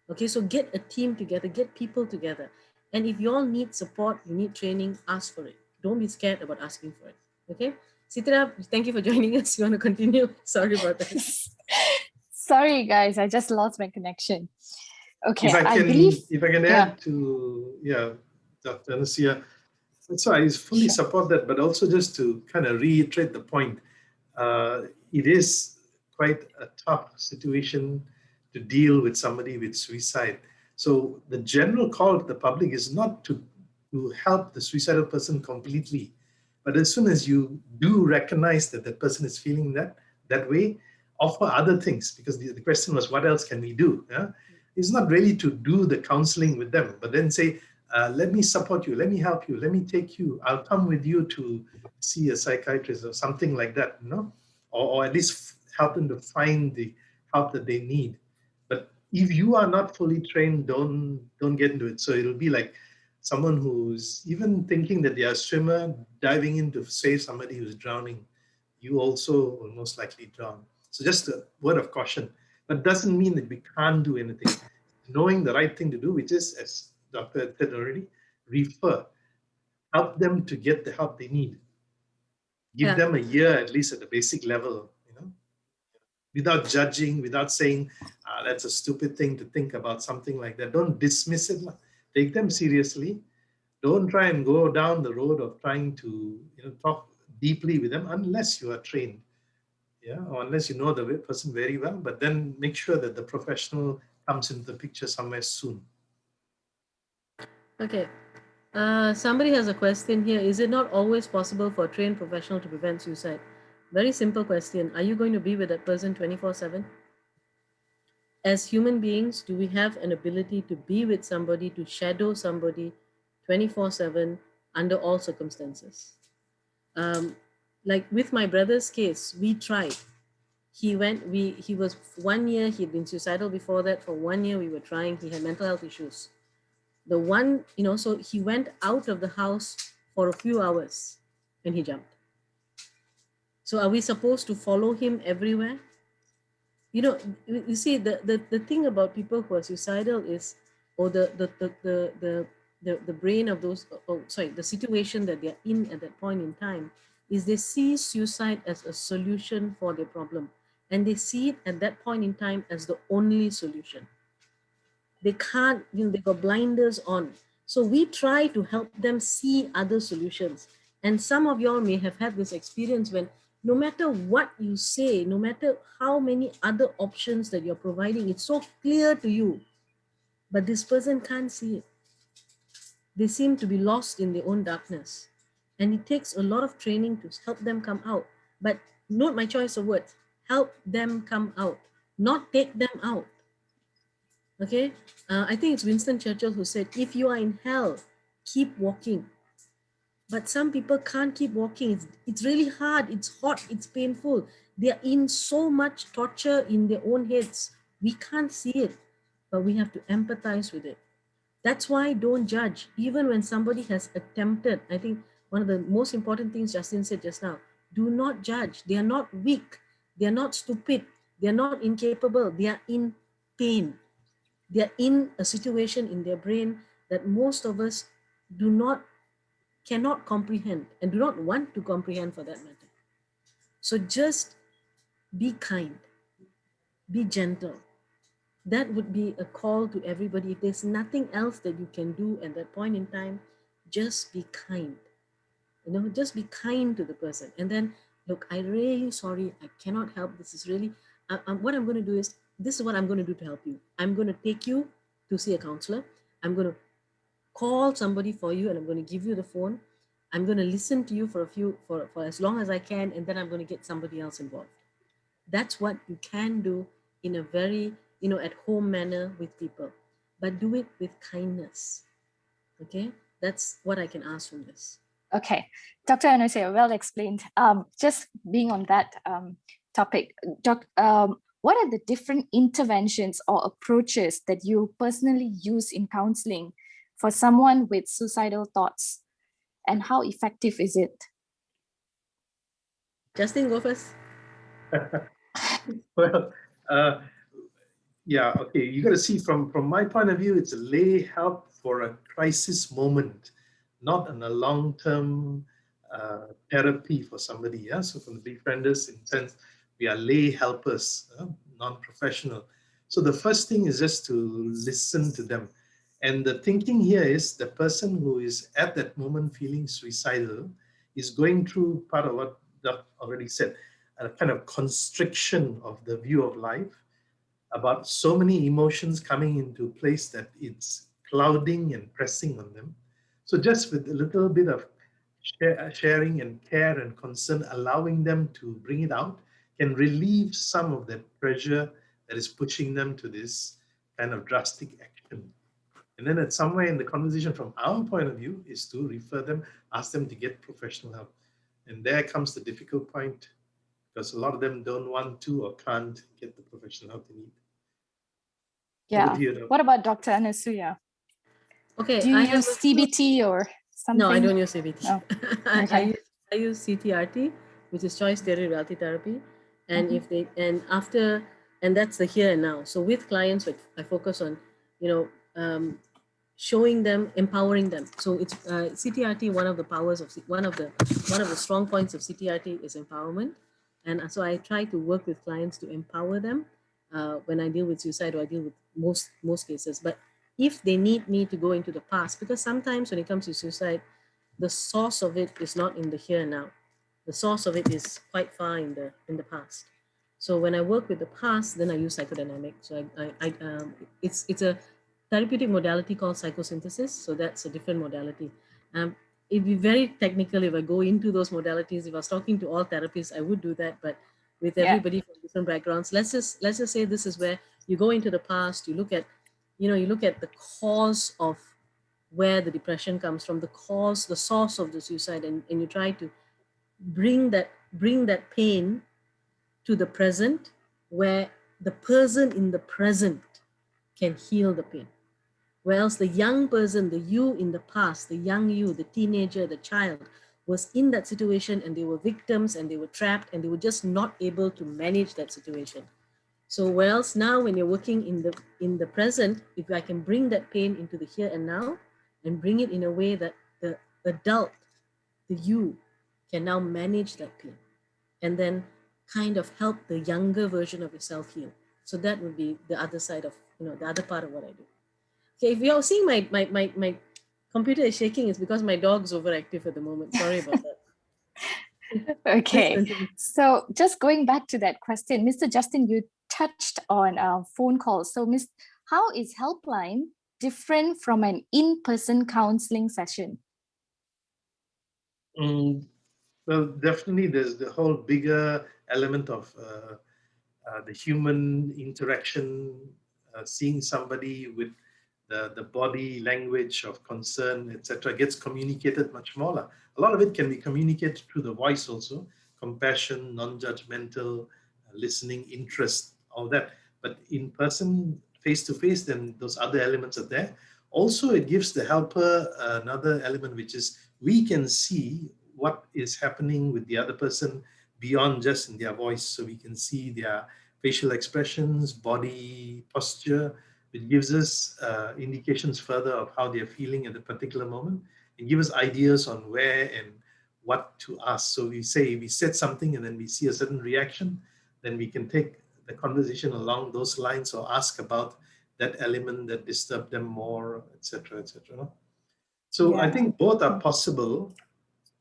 Okay, so get a team together, get people together. And if you all need support, you need training, ask for it. Don't be scared about asking for it. Okay, Sitira, thank you for joining us. You want to continue? Sorry about that. Sorry, guys, I just lost my connection. Okay, if I can yeah. add to Dr. Anasia, that's why I fully support that. But also, just to kind of reiterate the point, it is quite a tough situation to deal with somebody with suicide. So the general call to the public is not to help the suicidal person completely, but as soon as you do recognize that that person is feeling that way, offer other things, because the question was, what else can we do? Yeah? It's not really to do the counseling with them, but then say, let me support you, let me help you, let me take you, I'll come with you to see a psychiatrist or something like that, or at least help them to find the help that they need. But if you are not fully trained, don't get into it. So it'll be like someone who's even thinking that they are a swimmer diving in to save somebody who's drowning. You also will most likely drown. So just a word of caution. But doesn't mean that we can't do anything. Knowing the right thing to do, which is, as Dr. said already, refer. Help them to get the help they need. Give them a year at least at the basic level, without judging, without saying, that's a stupid thing to think about, something like that. Don't dismiss it. Take them seriously. Don't try and go down the road of trying to talk deeply with them unless you are trained, or unless you know the person very well. But then make sure that the professional comes into the picture somewhere soon. Okay. Somebody has a question here. Is it not always possible for a trained professional to prevent suicide? Very simple question. Are you going to be with that person 24/7? as human beings, do we have an ability to be with somebody, to shadow somebody 24/7 under all circumstances? Like with my brother's case, we tried. He was 1 year, he'd been suicidal before that. For 1 year, we were trying. He had mental health issues. So he went out of the house for a few hours and he jumped. So are we supposed to follow him everywhere? You see, the thing about people who are suicidal is, or the brain of those, the situation that they're in at that point in time, is they see suicide as a solution for their problem, and they see it at that point in time as the only solution. They can't, they got blinders on. So we try to help them see other solutions. And some of y'all may have had this experience when no matter what you say, no matter how many other options that you're providing, it's so clear to you, but this person can't see it. They seem to be lost in their own darkness. And it takes a lot of training to help them come out. But note my choice of words, help them come out, not take them out. Okay, I think it's Winston Churchill who said, if you are in hell, keep walking. But some people can't keep walking. It's really hard, it's hot, it's painful. They're in so much torture in their own heads. We can't see it, but we have to empathize with it. That's why don't judge. Even when somebody has attempted, I think one of the most important things Justin said just now, do not judge. They are not weak. They are not stupid. They are not incapable. They are in pain. They're in a situation in their brain that most of us cannot comprehend and do not want to comprehend for that matter. So just be kind, be gentle. That would be a call to everybody. If there's nothing else that you can do at that point in time, just be kind. Just be kind to the person. And then, look, I'm really sorry. I cannot help. This is really, what I'm going to do is, this is what I'm going to do to help you. I'm going to take you to see a counselor. I'm going to call somebody for you and I'm going to give you the phone. I'm going to listen to you for as long as I can, and then I'm going to get somebody else involved. That's what you can do in a very, at home manner with people, but do it with kindness. Okay, that's what I can ask from this. Okay, Dr. Anusia, well explained. Just being on that topic, what are the different interventions or approaches that you personally use in counseling for someone with suicidal thoughts, and how effective is it? Justin, go first. Well, yeah, okay. You got to see from my point of view, it's a lay help for a crisis moment, not in a long-term therapy for somebody. Yeah. So from the befrienders, in sense, we are lay helpers, non-professional. So the first thing is just to listen to them. And the thinking here is the person who is at that moment feeling suicidal is going through part of what Doc already said, a kind of constriction of the view of life, about so many emotions coming into place that it's clouding and pressing on them. So just with a little bit of sharing and care and concern, allowing them to bring it out, can relieve some of that pressure that is pushing them to this kind of drastic action. And then at somewhere in the conversation from our point of view is to refer them, ask them to get professional help. And there comes the difficult point, because a lot of them don't want to or can't get the professional help they need. Yeah. What about Dr. Anusuya? Okay. Do you use CBT or something? No, I don't use CBT. Oh. Okay. I use CTRT, which is choice theory reality therapy. And and that's the here and now. So with clients, I focus on, showing them, empowering them. So it's CTRT. One of the powers of one of the strong points of CTRT is empowerment, and so I try to work with clients to empower them when I deal with suicide, or I deal with most cases. But if they need me to go into the past, because sometimes when it comes to suicide, the source of it is not in the here and now. The source of it is quite far in the past. So when I work with the past, then I use psychodynamic. So it's a therapeutic modality called psychosynthesis. So that's a different modality. It'd be very technical if I go into those modalities. If I was talking to all therapists, I would do that. But with everybody from different backgrounds, let's just say this is where You go into the past, you look at, you look at the cause of where the depression comes from, the source of the suicide, and you try to bring that pain to the present, where the person in the present can heal the pain. Whereas the young person, the you in the past, the young you, the teenager, the child, was in that situation and they were victims and they were trapped and they were just not able to manage that situation. So whereas now when you're working in the present, if I can bring that pain into the here and now and bring it in a way that the adult, the you, can now manage that pain and then kind of help the younger version of yourself heal. So that would be the other side of, the other part of what I do. Okay, if you're seeing my computer is shaking, it's because my dog's overactive at the moment. Sorry about that. Okay, so just going back to that question, Mr. Justin, you touched on phone calls. So, how is helpline different from an in-person counseling session? Well, definitely there's the whole bigger element of the human interaction, seeing somebody with the body language of concern, etc., gets communicated much more. A lot of it can be communicated through the voice also, compassion, non-judgmental, listening, interest, all that. But in person, face to face, then those other elements are there. Also, it gives the helper another element, which is we can see what is happening with the other person beyond just in their voice. So we can see their facial expressions, body posture. It gives us indications further of how they're feeling at the particular moment. It gives us ideas on where and what to ask. So we said something and then we see a certain reaction, then we can take the conversation along those lines or ask about that element that disturbed them more, etc., etc. So I think both are possible,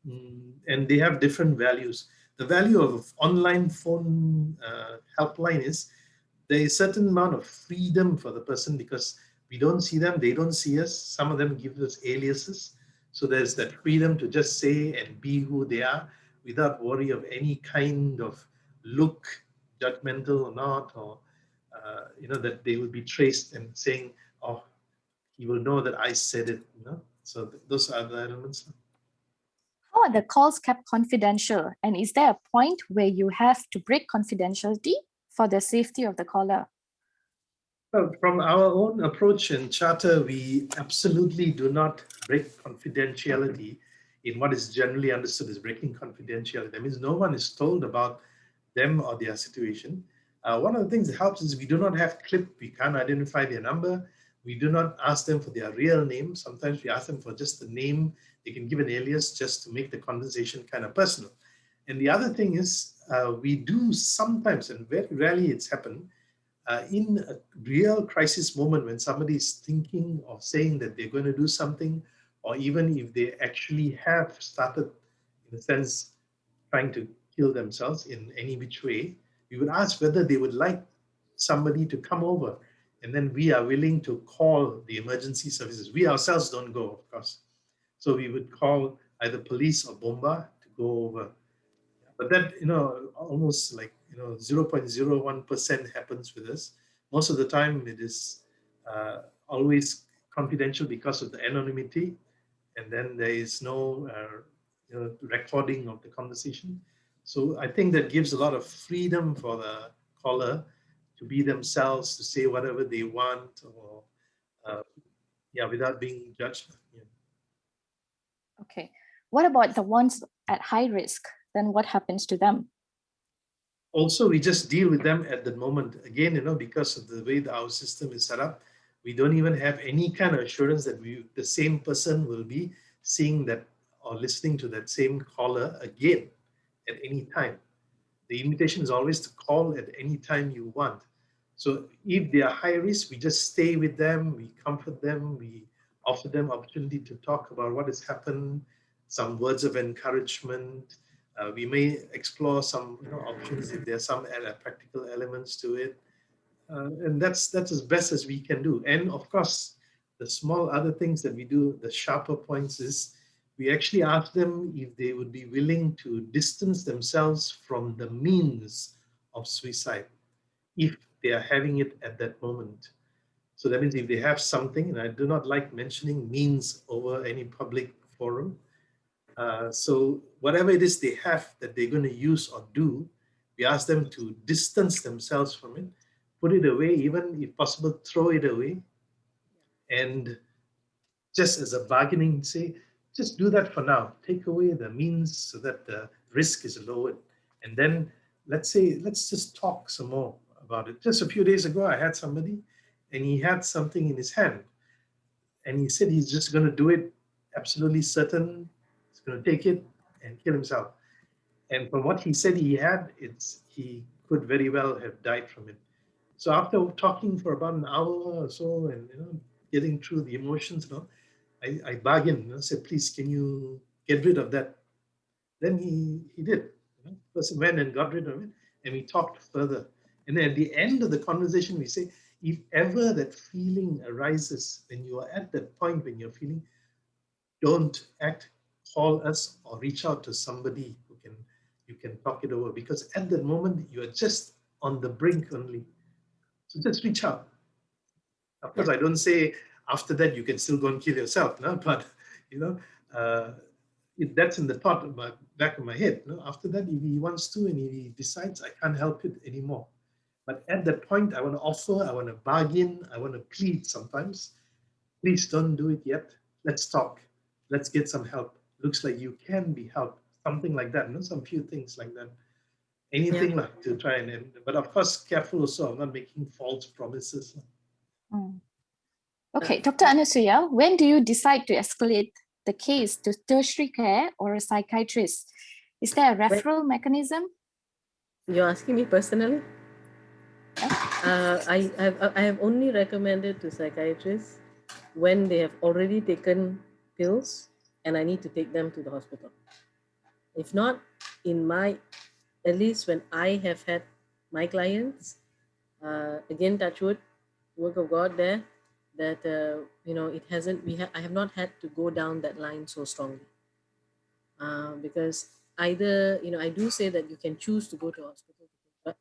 and they have different values. The value of online phone helpline is there is a certain amount of freedom for the person because we don't see them, they don't see us. Some of them give us aliases. So there's that freedom to just say and be who they are without worry of any kind of look, judgmental or not, or that they will be traced and saying, oh, he will know that I said it. So those are the elements. How are the calls kept confidential? And is there a point where you have to break confidentiality for the safety of the caller? Well, from our own approach and charter, we absolutely do not break confidentiality in what is generally understood as breaking confidentiality. That means no one is told about them or their situation. One of the things that helps is we do not have clip. We can't identify their number. We do not ask them for their real name. Sometimes we ask them for just the name. They can give an alias just to make the conversation kind of personal. And the other thing is we do sometimes, and very rarely it's happened, in a real crisis moment when somebody is thinking of saying that they're going to do something, or even if they actually have started, in a sense, trying to kill themselves in any which way, we would ask whether they would like somebody to come over. And then we are willing to call the emergency services. We ourselves don't go, of course. So we would call either police or Bomba to go over. But that, almost like, 0.01% happens with us. Most of the time it is always confidential because of the anonymity. And then there is no recording of the conversation. So I think that gives a lot of freedom for the caller to be themselves, to say whatever they want, or without being judged. Yeah. Okay. What about the ones at high risk? Then what happens to them? Also, we just deal with them at the moment. Again, because of the way our system is set up, we don't even have any kind of assurance that the same person will be seeing that or listening to that same caller again at any time. The invitation is always to call at any time you want. So if they are high risk, we just stay with them, we comfort them, we offer them opportunity to talk about what has happened, some words of encouragement. We may explore some options if there are some practical elements to it. And that's as best as we can do. And of course, the small other things that we do, the sharper points is we actually ask them if they would be willing to distance themselves from the means of suicide. if they are having it at that moment. So that means if they have something, and I do not like mentioning means over any public forum. So whatever it is they have that they're going to use or do, we ask them to distance themselves from it, put it away, even if possible, throw it away, and just as a bargaining, say, just do that for now. Take away the means so that the risk is lowered. And then let's just talk some more about it. Just a few days ago, I had somebody and he had something in his hand. And he said he's just going to do it, absolutely certain. He's going to take it and kill himself. And from what he said he had, he could very well have died from it. So after talking for about an hour or so and getting through the emotions and all, I bargained, said, please, can you get rid of that? Then he did. The person went and got rid of it, and we talked further. And then at the end of the conversation, we say, if ever that feeling arises, when you are at that point when you're feeling, don't act, call us or reach out to somebody who you can talk it over, because at that moment you are just on the brink only. So just reach out. Of course, I don't say after that you can still go and kill yourself, no? But uh, that's in the thought of back of my head. No? After that, if he wants to and if he decides, I can't help it anymore. But at that point, I want to offer, I want to bargain, I want to plead sometimes. Please don't do it yet. Let's talk. Let's get some help. Looks like you can be helped. Something like that. Some few things like that. Anything like to try and end. But of course, careful also of not making false promises. Mm. Okay, Dr. Anasuya, when do you decide to escalate the case to tertiary care or a psychiatrist? Is there a referral mechanism? You're asking me personally? I have only recommended to psychiatrists when they have already taken pills and I need to take them to the hospital. If not, at least when I have had my clients, again, touch wood, work of God there, that it hasn't. I have not had to go down that line so strongly, because either I do say that you can choose to go to hospital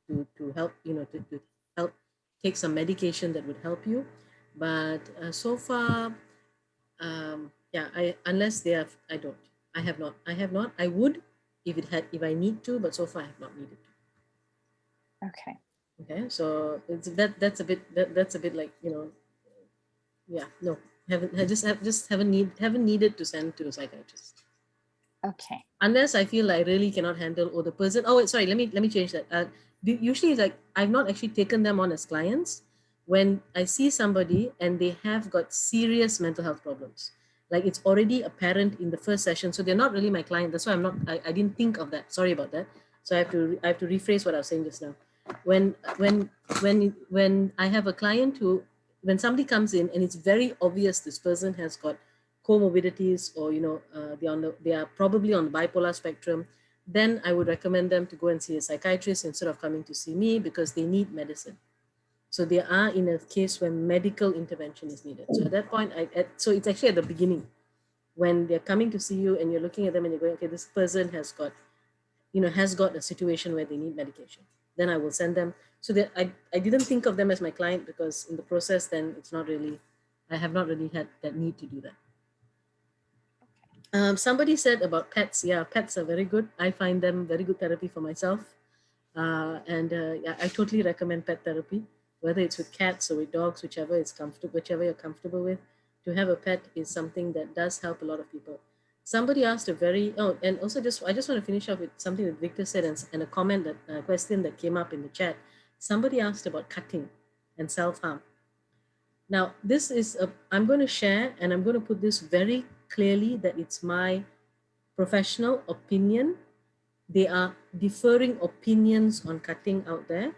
to help to help take some medication that would help you, but so far, unless they have, I have not. I would if I need to, but so far I have not needed to. Okay, so it's that's a bit like no, haven't needed to send to a psychiatrist. Okay. Unless I feel I really cannot handle, or the person. Oh, wait, sorry. Let me change that. Usually, it's like I've not actually taken them on as clients when I see somebody and they have got serious mental health problems. Like it's already apparent in the first session, so they're not really my client. That's why I didn't think of that. Sorry about that. So I have to rephrase what I was saying just now. When I have a client when somebody comes in and it's very obvious this person has got comorbidities, or they are probably on the bipolar spectrum, then I would recommend them to go and see a psychiatrist instead of coming to see me, because they need medicine. So they are in a case where medical intervention is needed. So at that point, so it's actually at the beginning when they're coming to see you and you're looking at them and you're going, okay, this person has got a situation where they need medication. Then I will send them. So that I didn't think of them as my client, because in the process, then I have not really had that need to do that. Somebody said about pets. Yeah, pets are very good. I find them very good therapy for myself. I totally recommend pet therapy, whether it's with cats or with dogs, whichever you're comfortable with. To have a pet is something that does help a lot of people. Somebody asked and also I just want to finish up with something that Victor said, and a question that came up in the chat. Somebody asked about cutting and self-harm. Now, I'm going to share, and I'm going to put this very clearly, that it's my professional opinion. They are differing opinions on cutting out there,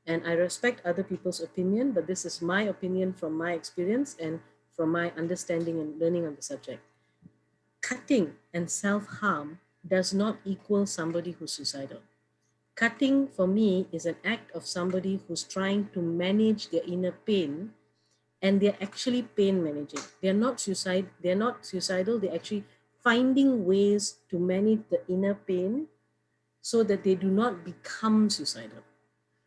and I respect other people's opinion, but this is my opinion from my experience and from my understanding and learning on the subject. Cutting and self-harm does not equal somebody who's suicidal. Cutting, for me, is an act of somebody who's trying to manage their inner pain, and they're actually pain managing. They're not suicidal. They're actually finding ways to manage the inner pain so that they do not become suicidal.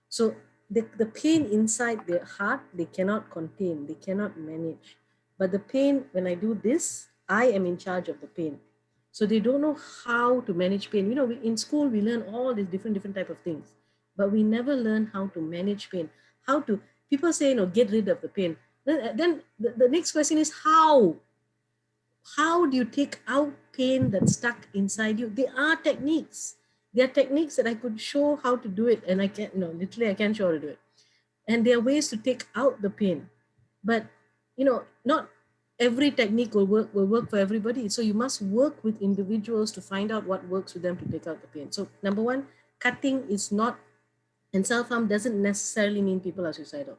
So the pain inside their heart, they cannot contain, they cannot manage. But the pain, when I do this, I am in charge of the pain. So they don't know how to manage pain. You know, in school, we learn all these different type of things, but we never learn how to manage pain. How to, people say, get rid of the pain. Then the next question is how? How do you take out pain that's stuck inside you? There are techniques. There are techniques that I could show how to do it, and I can't, literally I can't show how to do it. And there are ways to take out the pain. But, not every technique will work for everybody. So you must work with individuals to find out what works with them to take out the pain. So number one, cutting is not, and self-harm doesn't necessarily mean people are suicidal.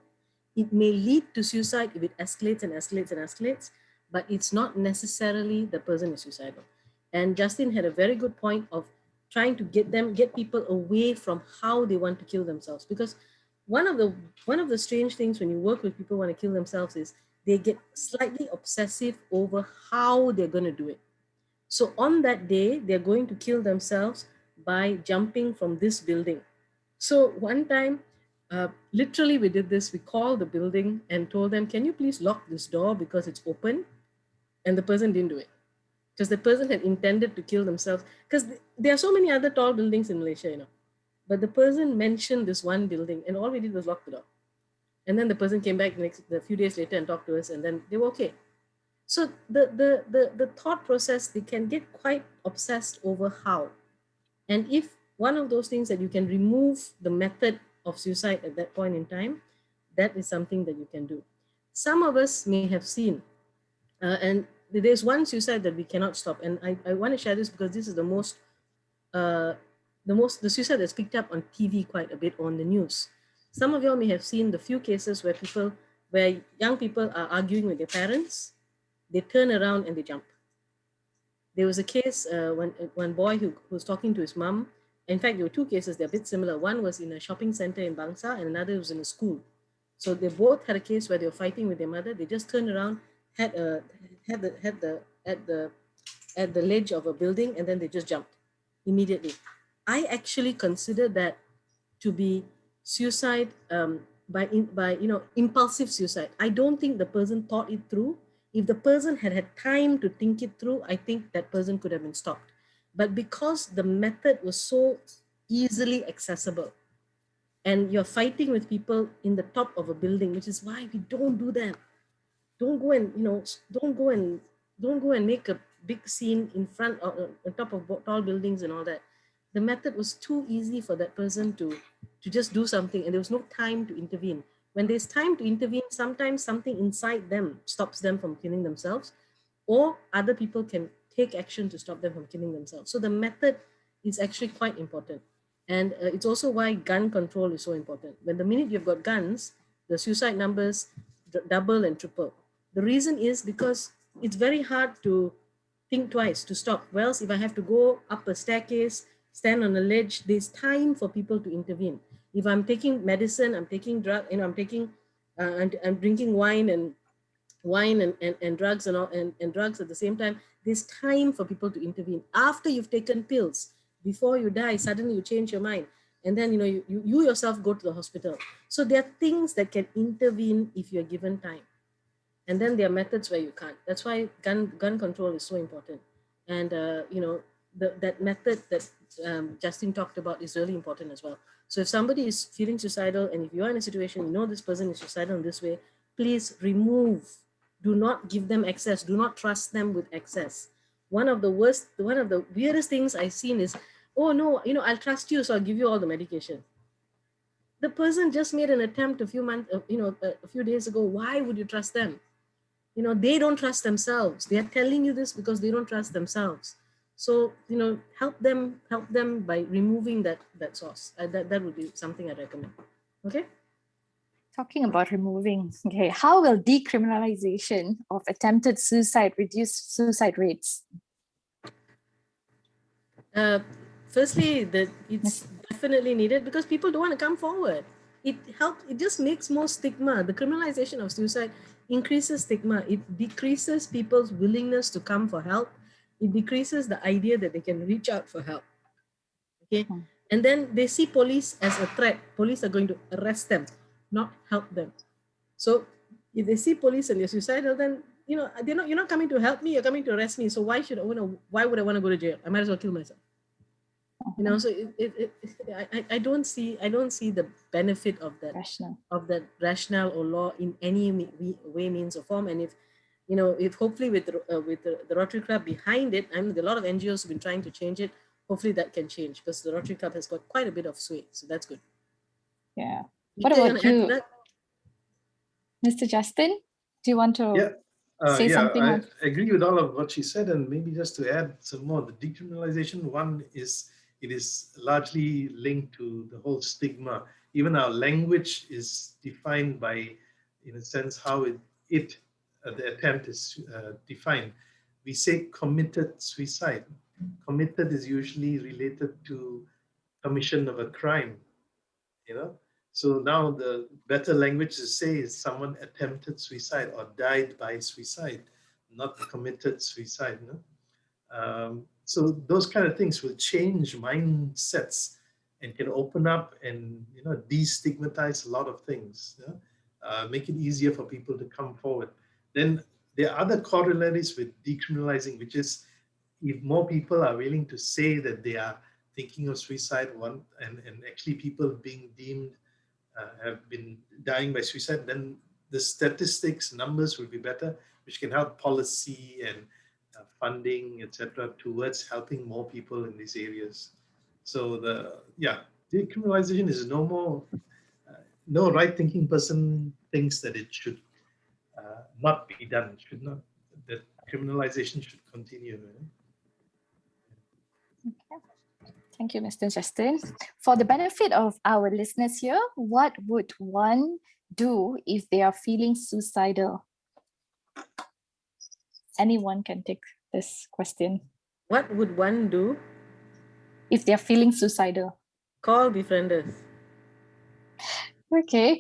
It may lead to suicide if it escalates and escalates and escalates, but it's not necessarily the person is suicidal. And Justin had a very good point of trying to get people away from how they want to kill themselves. Because one of the strange things when you work with people who want to kill themselves is they get slightly obsessive over how they're going to do it. So on that day, they're going to kill themselves by jumping from this building. So one time, literally we did this. We called the building and told them, can you please lock this door because it's open? And the person didn't do it because the person had intended to kill themselves, because there are so many other tall buildings in Malaysia, but the person mentioned this one building and all we did was lock the door. And then the person came back a few days later and talked to us, and then they were okay. So the thought process, they can get quite obsessed over how. And if one of those things that you can remove the method of suicide at that point in time, that is something that you can do. Some of us may have seen, and there's one suicide that we cannot stop. And I want to share this because this is the suicide that's picked up on TV quite a bit, on the news. Some of y'all may have seen the few cases where young people are arguing with their parents, they turn around and they jump. There was a case when one boy who was talking to his mom. In fact, there were two cases, they're a bit similar. One was in a shopping center in Bangsa and another was in a school. So they both had a case where they were fighting with their mother. They just turned around, had at the ledge of a building, and then they just jumped immediately. I actually consider that to be suicide by impulsive suicide. I don't think the person thought it through. If the person had had time to think it through, I think that person could have been stopped. But because the method was so easily accessible, and you're fighting with people in the top of a building, which is why we don't do that. Don't go and make a big scene in front of on top of tall buildings and all that. The method was too easy for that person to just do something, and there was no time to intervene. When there's time to intervene, sometimes something inside them stops them from killing themselves, or other people can take action to stop them from killing themselves. So the method is actually quite important. And it's also why gun control is so important. When the minute you've got guns, the suicide numbers double and triple. The reason is because it's very hard to think twice to stop. Well, if I have to go up a staircase, stand on a ledge, there's time for people to intervene. If I'm taking medicine, I'm taking drug, I'm taking, I'm drinking wine and drugs and drugs at the same time, there's time for people to intervene. After you've taken pills, before you die, suddenly you change your mind. And then, you yourself go to the hospital. So there are things that can intervene if you're given time. And then there are methods where you can't. That's why gun control is so important. And, that method that Justin talked about is really important as well. So if somebody is feeling suicidal, and if you're in a situation, this person is suicidal in this way, please remove. Do not give them access. Do not trust them with access. One of the weirdest things I've seen is, oh no, I'll trust you, so I'll give you all the medication. The person just made an attempt a few days ago. Why would you trust them? They don't trust themselves. They are telling you this because they don't trust themselves. So, help them by removing that source. That would be something I recommend. Okay. Talking about removing, okay, how will decriminalization of attempted suicide reduce suicide rates? Firstly, that it's definitely needed because people don't want to come forward. It just makes more stigma. The criminalization of suicide increases stigma. It decreases people's willingness to come for help. It decreases the idea that they can reach out for help. Okay. And then they see police as a threat. Police are going to arrest them, not help them. So if they see police and they're suicidal, then you're not coming to help me, you're coming to arrest me. So why would I want to go to jail? I might as well kill myself. So I don't see the benefit of that rationale or law in any way, means, or form. And if hopefully with the Rotary Club behind it, there are a lot of NGOs who've been trying to change it. Hopefully that can change, because the Rotary Club has got quite a bit of sway, so that's good. Yeah. What about you, Mr. Justin? Do you want to say something? I agree with all of what she said, and maybe just to add some more, the decriminalization one it is largely linked to the whole stigma. Even our language is defined by, in a sense, how the attempt is defined. We say committed suicide. Committed is usually related to commission of a crime, So now the better language to say is someone attempted suicide or died by suicide, not committed suicide. So those kind of things will change mindsets and can open up and destigmatize a lot of things. Make it easier for people to come forward. Then there are other corollaries with decriminalizing, which is if more people are willing to say that they are thinking of suicide, and actually people being deemed have been dying by suicide, then the statistics numbers will be better, which can help policy and funding, etc., towards helping more people in these areas. So decriminalization is no more. No right-thinking person thinks that it should not be done. Should not. That criminalization should continue. Okay. Thank you, Mr. Justin. For the benefit of our listeners here, what would one do if they are feeling suicidal? Anyone can take this question. What would one do if they're feeling suicidal? Call befrienders. Okay,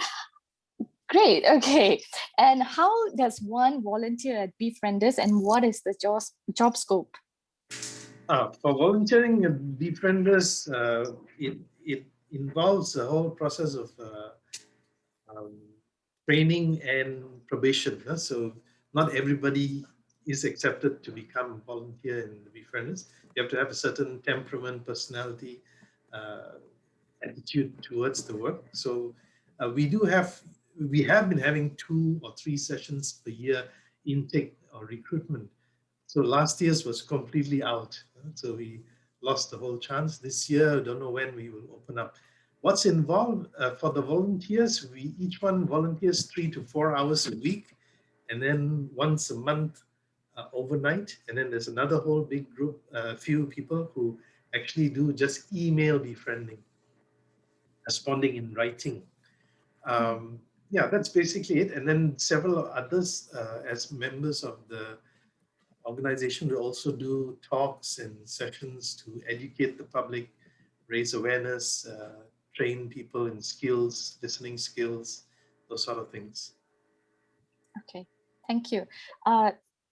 great. Okay, and how does one volunteer at Befrienders, and what is the job scope? For volunteering at Befrienders, it involves a whole process of training and probation. So not everybody is accepted to become a volunteer in the Befrienders. You have to have a certain temperament, personality, attitude towards the work. So we have been having 2 or 3 sessions per year, intake or recruitment. So last year's was completely out. So we lost the whole chance. This year, I don't know when we will open up. What's involved for the volunteers, each one volunteers 3 to 4 hours a week, and then once a month overnight. And then there's another whole big group, few people who actually do just email befriending, responding in writing. That's basically it. And then several others as members of the organization will also do talks and sessions to educate the public, raise awareness, train people in skills, listening skills, those sort of things. Okay, thank you.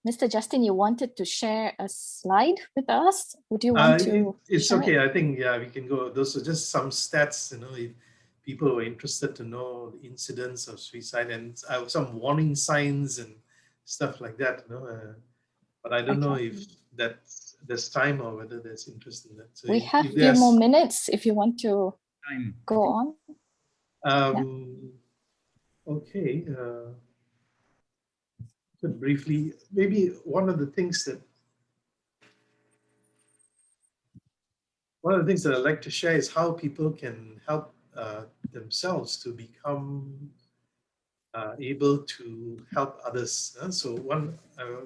Mr. Justin, you wanted to share a slide with us. Would you want to? It's okay. I think we can go. Those are just some stats. If people were interested to know the incidence of suicide and some warning signs and stuff like that. But I don't know if there's time or whether there's interest in that. So we have a few more minutes if you want to go on. Okay. Briefly, maybe one of the things that I'd like to share is how people can help themselves to become able to help others. So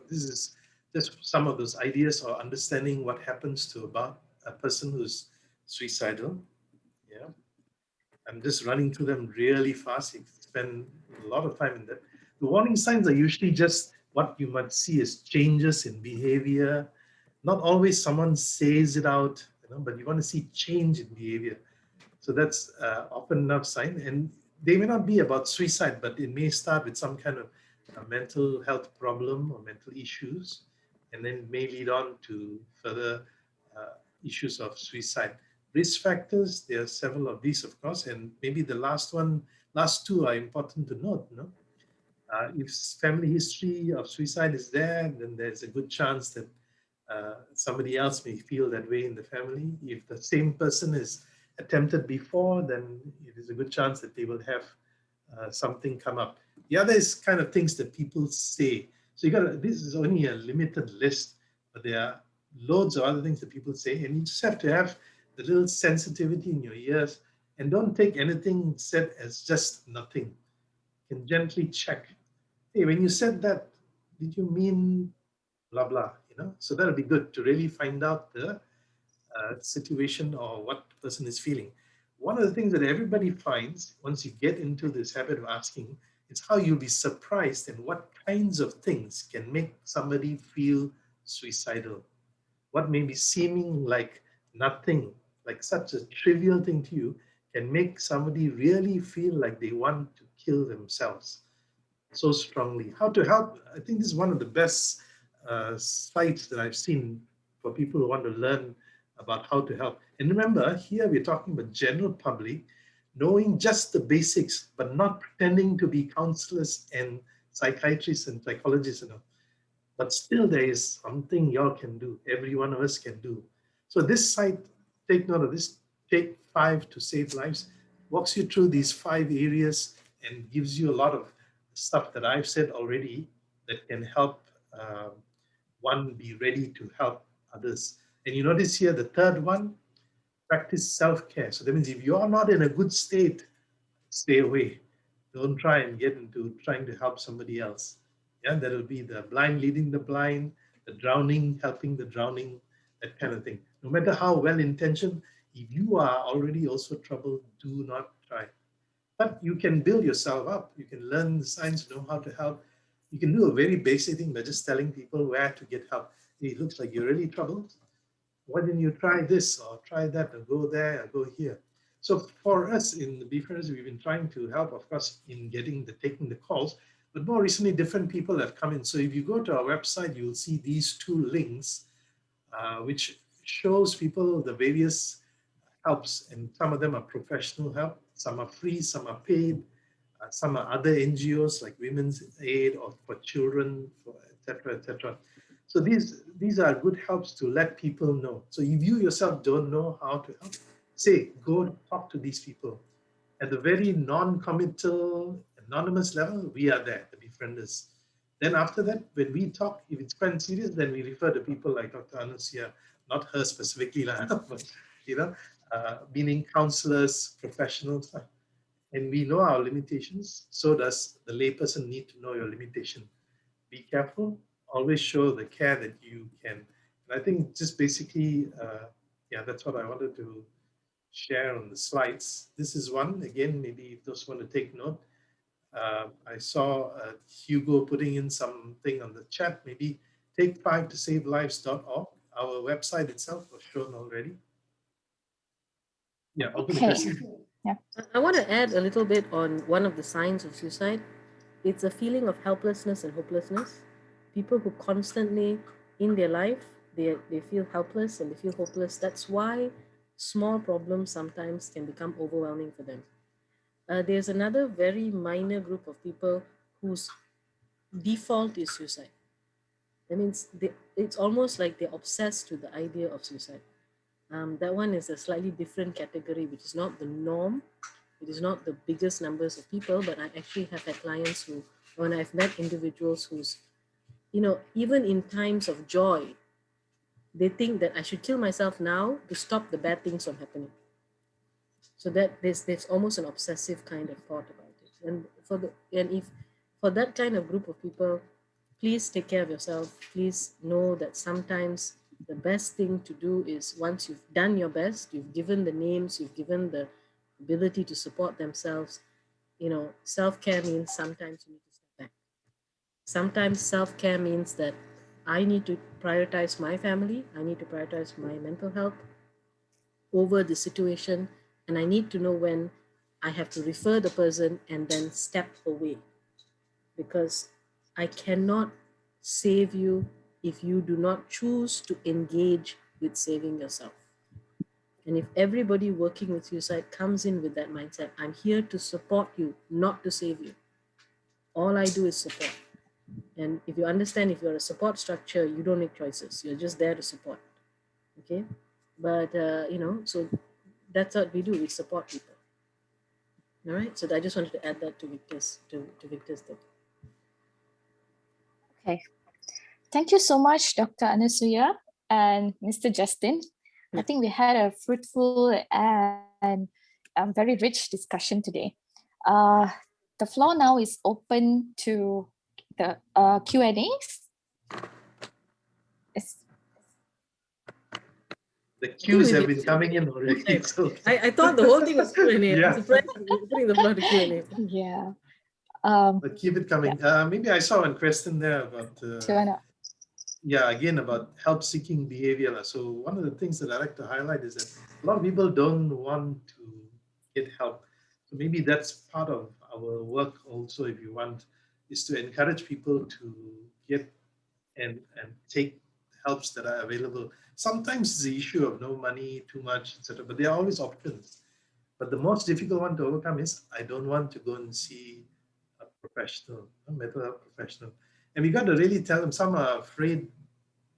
this is just some of those ideas or understanding what happens to about a person who's suicidal. Yeah, I'm just running through them really fast. You can spend a lot of time in that. The warning signs are usually just what you might see as changes in behavior. Not always someone says it out, but you want to see change in behavior. So that's often enough sign. And they may not be about suicide, but it may start with some kind of mental health problem or mental issues, and then may lead on to further issues of suicide. Risk factors, there are several of these, of course, and maybe the last two are important to note. If family history of suicide is there, then there's a good chance that somebody else may feel that way in the family. If the same person has attempted before, then it is a good chance that they will have something come up. The other is kind of things that people say. So this is only a limited list, but there are loads of other things that people say, and you just have to have the little sensitivity in your ears and don't take anything said as just nothing. You can gently check. Hey, when you said that, did you mean blah blah? So that'll be good to really find out the situation or what the person is feeling. One of the things that everybody finds once you get into this habit of asking is how you'll be surprised and what kinds of things can make somebody feel suicidal. What may be seeming like nothing, like such a trivial thing to you, can make somebody really feel like they want to kill themselves so strongly. How to help? I think this is one of the best sites that I've seen for people who want to learn about how to help. And remember, here we're talking about general public, knowing just the basics, but not pretending to be counselors and psychiatrists and psychologists. But still, there is something y'all can do. Every one of us can do. So this site, take note of this. Take 5 to Save Lives. Walks you through these 5 areas and gives you a lot of stuff that I've said already that can help one be ready to help others. And you notice here the third one, practice self-care. So that means if you're not in a good state, stay away. Don't try and get into trying to help somebody else. Yeah, that'll be the blind leading the blind, the drowning helping the drowning, that kind of thing. No matter how well intentioned, if you are already also troubled, do not try. But you can build yourself up. You can learn the science, know how to help. You can do a very basic thing by just telling people where to get help. Hey, it looks like you're really troubled. Why didn't you try this or try that or go there or go here? So for us in the Beefers, we've been trying to help, of course, in taking the calls, but more recently, different people have come in. So if you go to our website, you'll see these 2 links, which shows people the various helps, and some of them are professional help, some are free, some are paid, some are other NGOs like Women's Aid or for children, etc., etc. So these are good helps to let people know. So if you yourself don't know how to help, say, go talk to these people. At the very non-committal, anonymous level, we are there, the befrienders. Then after that, when we talk, if it's quite serious, then we refer to people like Dr. Anusia, not her specifically, but meaning counselors, professionals. And we know our limitations, so does the layperson need to know your limitation. Be careful, always show the care that you can. And I think just basically, yeah, that's what I wanted to share on the slides. This is one, again, maybe if those want to take note. I saw Hugo putting in something on the chat, maybe take 5 to savelives.org. Our website itself was shown already. Yeah, open the Okay. question. Yeah. I want to add a little bit on one of the signs of suicide. It's a feeling of helplessness and hopelessness. People who constantly in their life, they feel helpless and they feel hopeless. That's why small problems sometimes can become overwhelming for them. There's another very minor group of people whose default is suicide. That means it's almost like they're obsessed with the idea of suicide. That one is a slightly different category, which is not the norm. It is not the biggest numbers of people, but I actually have had clients who, when I've met individuals who's, even in times of joy, they think that I should kill myself now to stop the bad things from happening. So that there's almost an obsessive kind of thought about it. And if for that kind of group of people, please take care of yourself. Please know that sometimes the best thing to do is, once you've done your best, you've given the names, you've given the ability to support themselves, self-care means sometimes you need to step back. Sometimes self-care means that I need to prioritize my family, I need to prioritize my mental health over the situation, and I need to know when I have to refer the person and then step away, because I cannot save you if you do not choose to engage with saving yourself. And if everybody working with suicide comes in with that mindset, I'm here to support you, not to save you. All I do is support. And if you understand, if you're a support structure, you don't make choices. You're just there to support. Okay. But, so that's what we do. We support people. All right. So I just wanted to add that to Victor's thing. Okay. Thank you so much, Dr. Anasuya and Mr. Justin. I think we had a fruitful and very rich discussion today. The floor now is open to the Q&As. The queues have been coming in already. So I thought the whole thing was Q&A. Yeah. I'm surprised you're putting the floor to Q&A. Yeah. but keep it coming. Maybe I saw one question there about again about help-seeking behavior. So one of the things that I like to highlight is that a lot of people don't want to get help. So maybe that's part of our work also, if you want, is to encourage people to get and take helps that are available. Sometimes it's the issue of no money, too much, etc. But there are always options. But the most difficult one to overcome is I don't want to go and see a professional, a mental health professional. And we got to really tell them. Some are afraid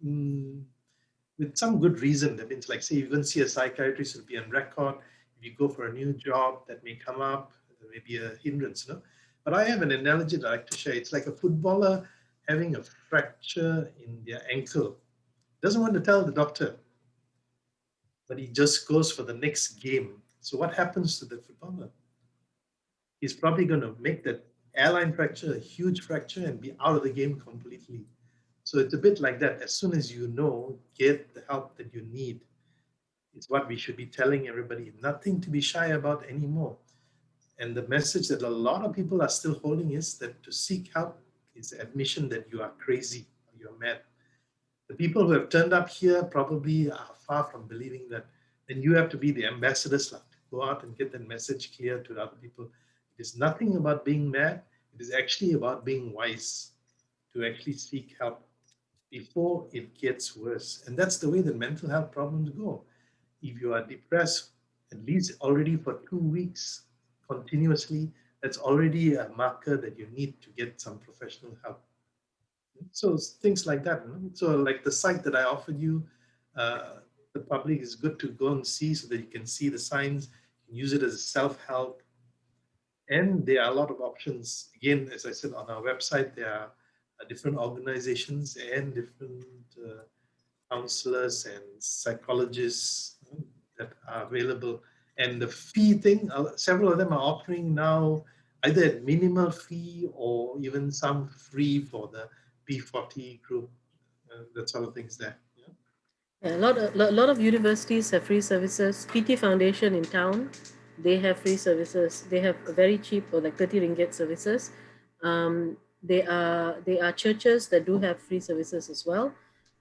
with some good reason. That means, like, say, you're going to see a psychiatrist, it'll be on record. If you go for a new job, that may come up, there may be a hindrance, no? But I have an analogy that I like to share. It's like a footballer having a fracture in their ankle. Doesn't want to tell the doctor, but he just goes for the next game. So what happens to the footballer? He's probably going to make that airline fracture a huge fracture and be out of the game completely. So it's a bit like that. As soon as you know, get the help that you need. It's what we should be telling everybody. Nothing to be shy about anymore. And the message that a lot of people are still holding is that to seek help is admission that you are crazy or you're mad. The people who have turned up here probably are far from believing that. Then you have to be the ambassadors, to go out and get that message clear to other people. It is nothing about being mad. It is actually about being wise, to actually seek help before it gets worse. And that's the way that mental health problems go. If you are depressed, at least already for 2 weeks continuously, that's already a marker that you need to get some professional help. So things like that. So like the site that I offered you, the public is good to go and see so that you can see the signs, use it as a self-help. And there are a lot of options. Again, as I said, on our website, there are different organizations and different counselors and psychologists that are available. And the fee thing, several of them are offering now either at minimal fee or even some free for the B40 group, that sort of things there. A lot of universities have free services. PT Foundation in town, they have free services. They have very cheap or like 30 ringgit services. They are churches that do have free services as well.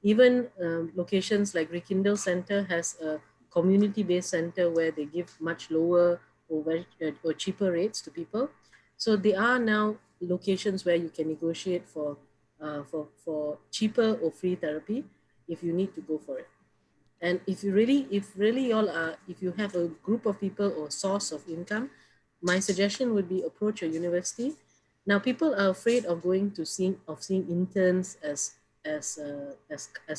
Even locations like Rekindle Center has a community-based center where they give much lower or cheaper rates to people. So there are now locations where you can negotiate for cheaper or free therapy if you need to go for it. And if really y'all are, if you have a group of people or source of income, my suggestion would be approach a university. Now people are afraid of seeing interns as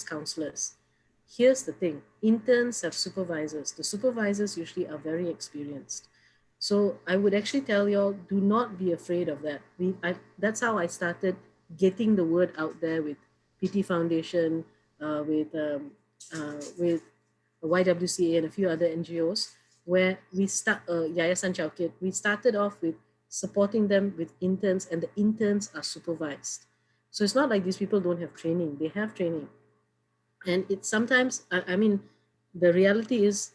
counselors. Here's the thing: interns have supervisors. The supervisors usually are very experienced. So I would actually tell y'all, do not be afraid of that. That's how I started getting the word out there with PT Foundation, with YWCA and a few other NGOs, where Yayasan Chowkit, we started off with supporting them with interns, and the interns are supervised. So it's not like these people don't have training; they have training, and it's sometimes. I mean, the reality is,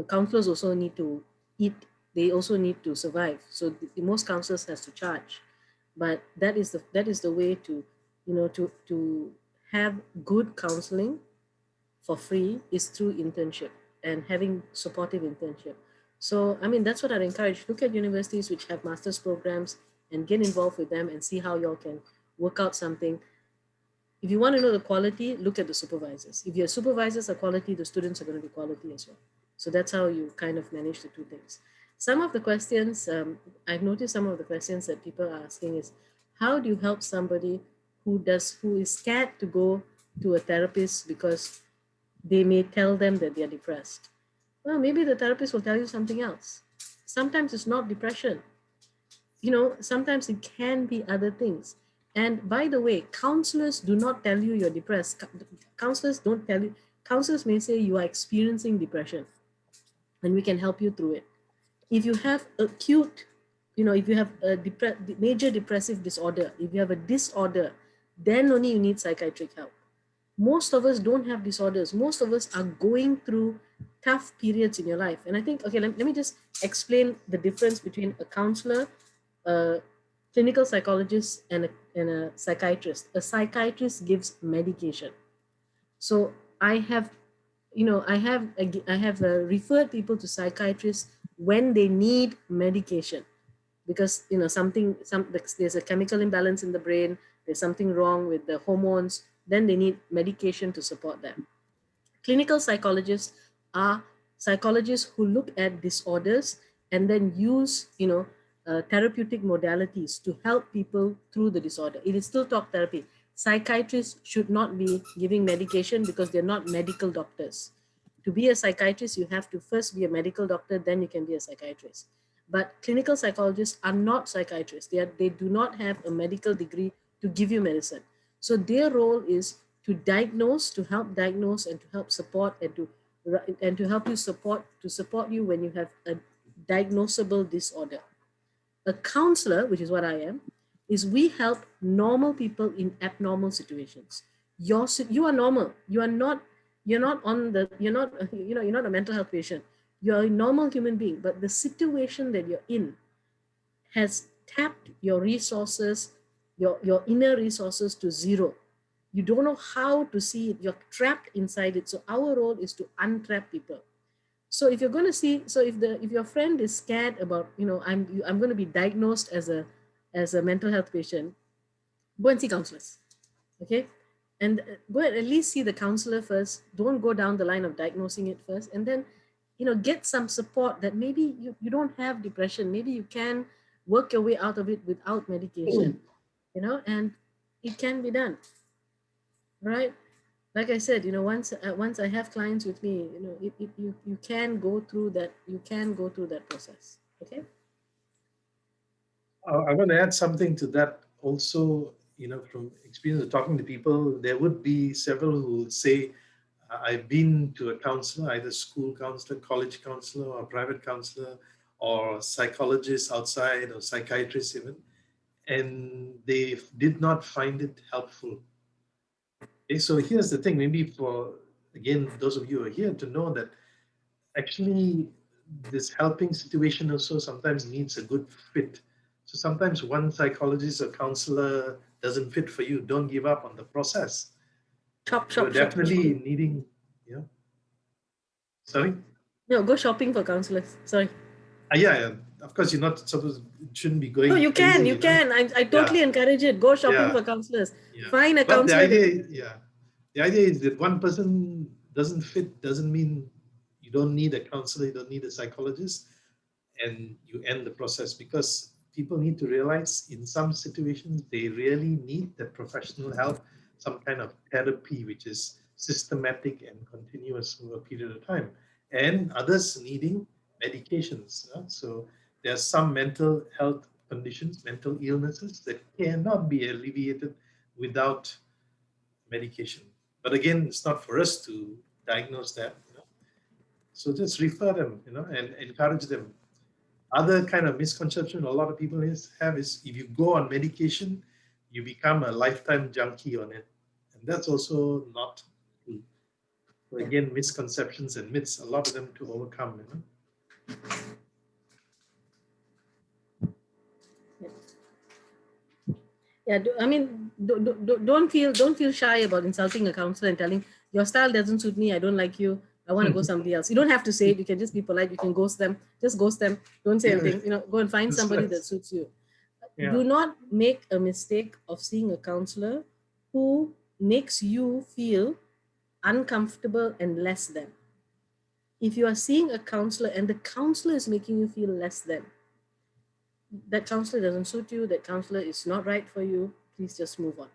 counselors also need to eat. They also need to survive. So most counselors has to charge, but that is the way to, to have good counseling for free is through internship and having supportive internship. So, I mean, that's what I'd encourage. Look at universities which have master's programs and get involved with them and see how y'all can work out something. If you want to know the quality, look at the supervisors. If your supervisors are quality, the students are going to be quality as well. So that's how you kind of manage the two things. Some of the questions, I've noticed some of the questions that people are asking is, how do you help somebody who is scared to go to a therapist because they may tell them that they are depressed? Well, maybe the therapist will tell you something else. Sometimes it's not depression. Sometimes it can be other things. And by the way, counselors do not tell you you're depressed. Counselors don't tell you. Counselors may say you are experiencing depression and we can help you through it. If you have acute, if you have a major depressive disorder, if you have a disorder, then only you need psychiatric help. Most of us don't have disorders. Most of us are going through tough periods in your life. And I think, okay, let me just explain the difference between a counselor, a clinical psychologist, and a psychiatrist. A psychiatrist gives medication. So I have, referred people to psychiatrists when they need medication, because there's a chemical imbalance in the brain, there's something wrong with the hormones, then they need medication to support them. Clinical psychologists are psychologists who look at disorders and then use, therapeutic modalities to help people through the disorder. It is still talk therapy. Psychiatrists should not be giving medication because they're not medical doctors. To be a psychiatrist, you have to first be a medical doctor, then you can be a psychiatrist. But clinical psychologists are not psychiatrists. They do not have a medical degree to give you medicine. So their role is to diagnose, to help diagnose, and to help support, and to help you support you when you have a diagnosable disorder. A counselor, which is what I am, is we help normal people in abnormal situations. You are normal. You're not on the you're not you're not a mental health patient. You're a normal human being, but the situation that you're in has tapped your resources, your inner resources to zero. You don't know how to see it. You're trapped inside it. So our role is to untrap people. So if you're going to see, so if your friend is scared about, I'm going to be diagnosed as a mental health patient, go and see counselors. Okay. And go and at least see the counselor first. Don't go down the line of diagnosing it first. And then, get some support that maybe you don't have depression. Maybe you can work your way out of it without medication, and it can be done. Right. Like I said, once I have clients with me, you can go through that. You can go through that process. Okay. I want to add something to that also. From experience of talking to people, there would be several who would say, I've been to a counselor, either school counselor, college counselor, or private counselor, or psychologist outside, or psychiatrist even, and they did not find it helpful. Okay, so here's the thing, maybe for, again, those of you who are here to know that actually this helping situation also sometimes needs a good fit. So sometimes one psychologist or counselor doesn't fit for you. Don't give up on the process. You're definitely needing, yeah. Sorry? No, go shopping for counselors. Sorry. Yeah, of course you're not supposed, shouldn't be going No, you crazy, can. You can. I totally encourage it. Go shopping for counselors. Yeah. Find a But counselor. the idea is that one person doesn't fit doesn't mean you don't need a counselor, you don't need a psychologist, and you end the process, because people need to realize in some situations they really need the professional help, some kind of therapy which is systematic and continuous over a period of time, and others needing medications. So there are some mental health conditions, mental illnesses that cannot be alleviated without medication. But again, it's not for us to diagnose that. So just refer them, and encourage them. Other kind of misconception a lot of people have is if you go on medication, you become a lifetime junkie on it, and that's also not true. So again, misconceptions and myths, a lot of them to overcome. Yeah, don't feel shy about insulting a counselor and telling your style doesn't suit me. I don't like you. I want to go somebody else. You don't have to say it. You can just be polite. You can ghost them. Just ghost them. Don't say anything. Go and find somebody that suits you. Yeah. Do not make a mistake of seeing a counselor who makes you feel uncomfortable and less than. If you are seeing a counselor and the counselor is making you feel less than, that counselor doesn't suit you, that counselor is not right for you, please just move on.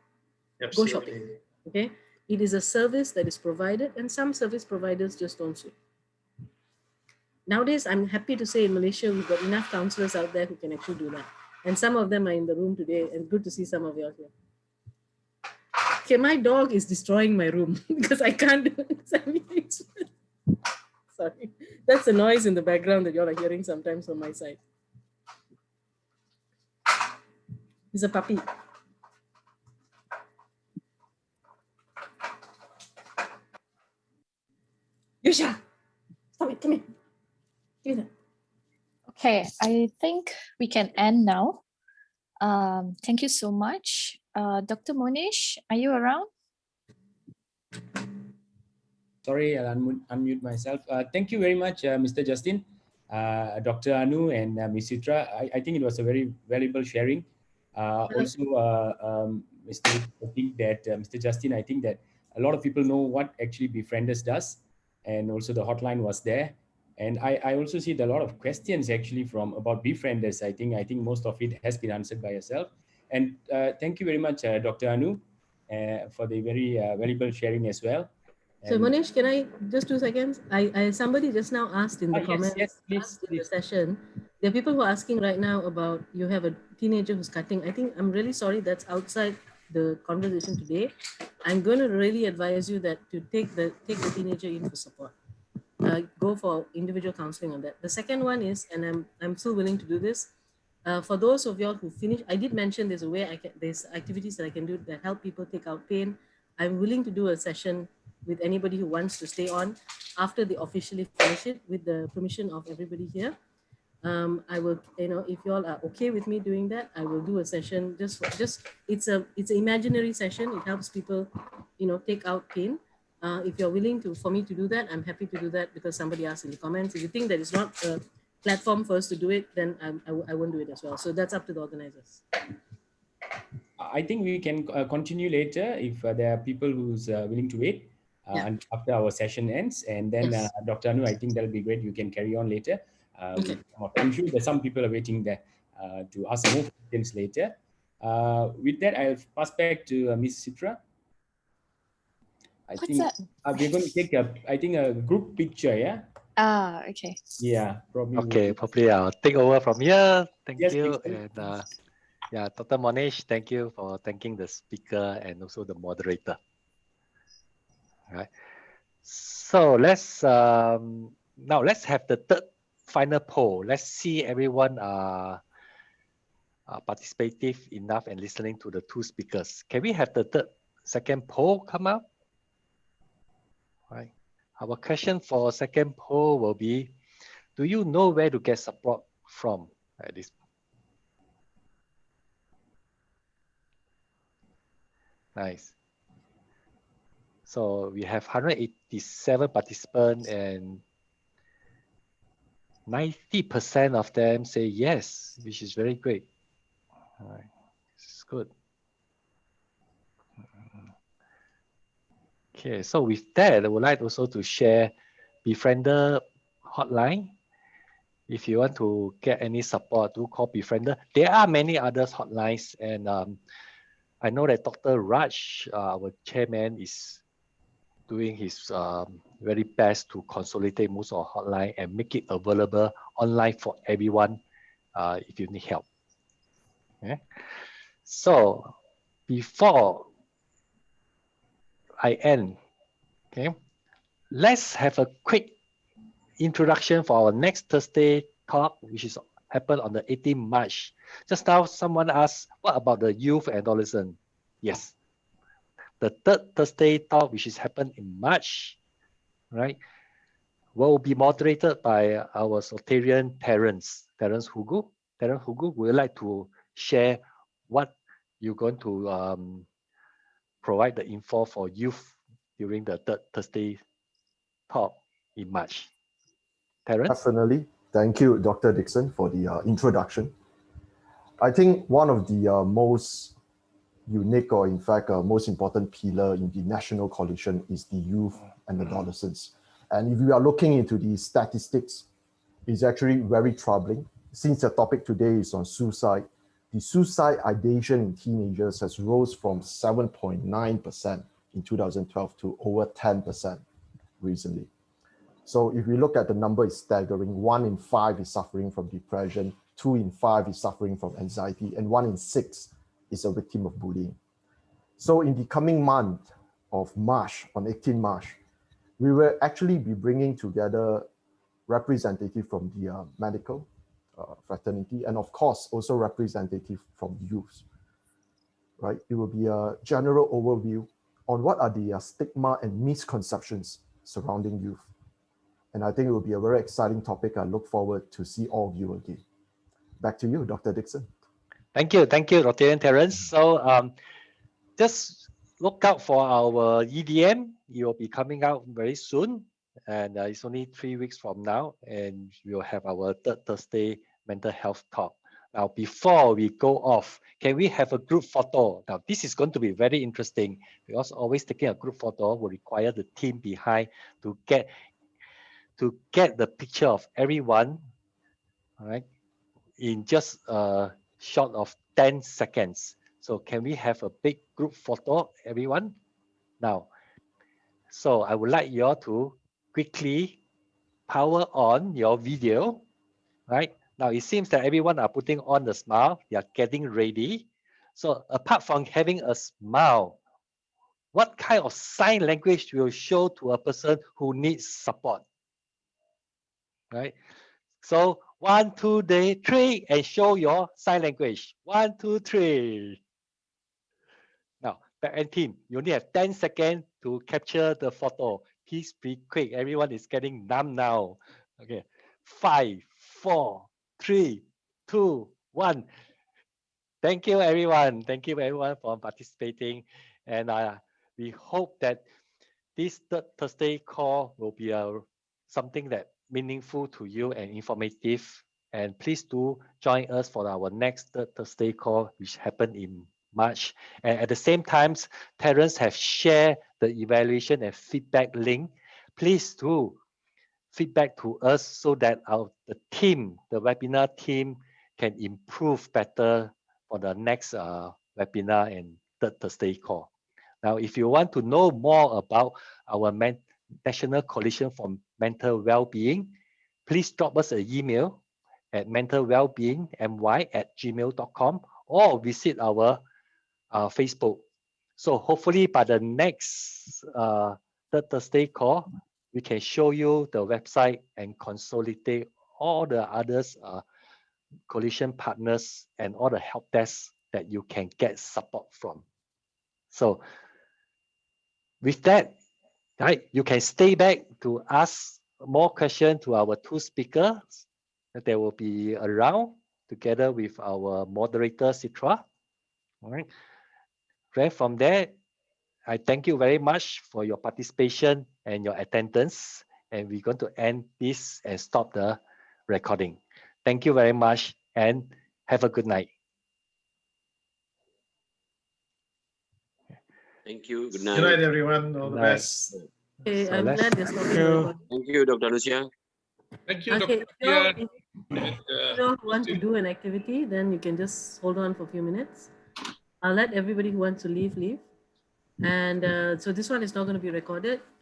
Go shopping. Absolutely. Okay? It is a service that is provided, and some service providers just don't suit. Nowadays, I'm happy to say in Malaysia, we've got enough counselors out there who can actually do that. And some of them are in the room today, and good to see some of you out here. Okay, my dog is destroying my room because I can't do it. Sorry. That's the noise in the background that you all are hearing sometimes from my side. He's a puppy. Yusha! Stop it, come here. Give me that. Okay, I think we can end now. Thank you so much. Dr. Monish, are you around? Sorry, I'll unmute myself. Thank you very much, Mr. Justin, Dr. Anu, and Ms. Citra. I think it was a very valuable sharing. Also, I think that Mr. Justin, I think that a lot of people know what actually Befrienders does, and also the hotline was there. And I also see a lot of questions actually from about Befrienders. I think most of it has been answered by yourself. And thank you very much, Dr. Anu, for the very valuable sharing as well. So Monish, can I just 2 seconds? Somebody just now asked in the comments, yes, please, asked in the session. There are people who are asking right now about you have a teenager who's cutting. I think I'm really sorry that's outside the conversation today. I'm going to really advise you that to take the teenager in for support. Go for individual counseling on that. The second one is, and I'm still willing to do this. For those of y'all who finish, I did mention there's a way there's activities that I can do that help people take out pain. I'm willing to do a session with anybody who wants to stay on after they officially finish it, with the permission of everybody here. I will, if you all are okay with me doing that, I will do a session. It's an imaginary session. It helps people, take out pain. If you're willing for me to do that, I'm happy to do that, because somebody asked in the comments. If you think that it's not a platform for us to do it, then I won't do it as well. So that's up to the organizers. I think we can continue later if there are people who's willing to wait after our session ends. And then Dr. Anu, I think that'll be great. You can carry on later. Okay. I'm sure that some people are waiting there to ask more questions later. With that, I'll pass back to Ms. Citra. What's that? We're going to take a group picture, yeah? Okay. Yeah, probably. Okay, probably I'll take over from here. Thank you. Please. And yeah, Dr. Monish, thank you for thanking the speaker and also the moderator. All right. So let's now let's have the third final poll. Let's see everyone are participative enough and listening to the two speakers. Can we have the second poll come up? All right. Our question for second poll will be, do you know where to get support from at this? Nice. So we have 187 participants and 90% of them say yes, which is very great. All right, this is good. Okay, so with that, I would like also to share Befriender hotline. If you want to get any support, do call Befriender. There are many other hotlines, and I know that Dr. Raj, our chairman, is doing his very best to consolidate most of our hotline and make it available online for everyone if you need help. Okay. So before I end, okay, let's have a quick introduction for our next Thursday talk, which is happen on the 18th March. Just now, someone asked, what about the youth and adolescent? Yes. The third Thursday talk, which is happened in March, right, will be moderated by our Rotarian Terence Hugu. Terence Hugu would like to share what you're going to provide the info for youth during the third Thursday talk in March. Terence? Definitely. Thank you, Dr. Dixon, for the introduction. I think one of the most unique, or in fact, most important pillar in the national coalition is the youth and adolescents. And if we are looking into the statistics, it's actually very troubling. Since the topic today is on suicide, the suicide ideation in teenagers has rose from 7.9% in 2012 to over 10% recently. So if we look at the number, it's staggering. 1 in 5 is suffering from depression, 2 in 5 is suffering from anxiety, and 1 in 6 is a victim of bullying. So in the coming month of March, on 18 March, we will actually be bringing together representative from the medical fraternity, and of course, also representative from youth, right? It will be a general overview on what are the stigma and misconceptions surrounding youth. And I think it will be a very exciting topic. I look forward to see all of you again. Back to you, Dr. Dixon. Thank you, Dr. Terence. So just look out for our EDM. It will be coming out very soon, and it's only 3 weeks from now, and we'll have our third Thursday mental health talk. Now, before we go off, can we have a group photo? Now, this is going to be very interesting because always taking a group photo will require the team behind to get the picture of everyone, all right, in just a short of 10 seconds. So can we have a big group photo, everyone? Now, so I would like you all to quickly power on your video, right? Now it seems that everyone are putting on the smile, they are getting ready. So apart from having a smile, what kind of sign language will show to a person who needs support, right? So 1, 2, 3, and show your sign language. 1, 2, 3. Now, back end team, you only have 10 seconds to capture the photo. Please be quick. Everyone is getting numb now. Okay. 5, 4, 3, 2, 1. Thank you, everyone. Thank you, everyone, for participating. And we hope that this third Thursday call will be something that meaningful to you and informative. And please do join us for our next third Thursday call, which happened in March. And at the same time, Terence have shared the evaluation and feedback link. Please do feedback to us so that the team, the webinar team, can improve better for the next webinar and third Thursday call. Now, if you want to know more about our National Coalition for Mental Wellbeing, please drop us an email at mentalwellbeingmy@gmail.com or visit our Facebook. So hopefully by the next third Thursday call, we can show you the website and consolidate all the others coalition partners and all the help desks that you can get support from. So with that, right, you can stay back to ask more questions to our two speakers that they will be around together with our moderator, Citra. All right. Right from there, I thank you very much for your participation and your attendance. And we're going to end this and stop the recording. Thank you very much and have a good night. Thank you. Good Good night. night, everyone. All the Good night. best. Okay, So I'm let's- glad there's Thank you. Thank you, Dr. Lucia. Thank you, Okay, Dr. if you all, Lucia. And, if you all want to do an activity, then you can just hold on for a few minutes. I'll let everybody who wants to leave. And so this one is not going to be recorded.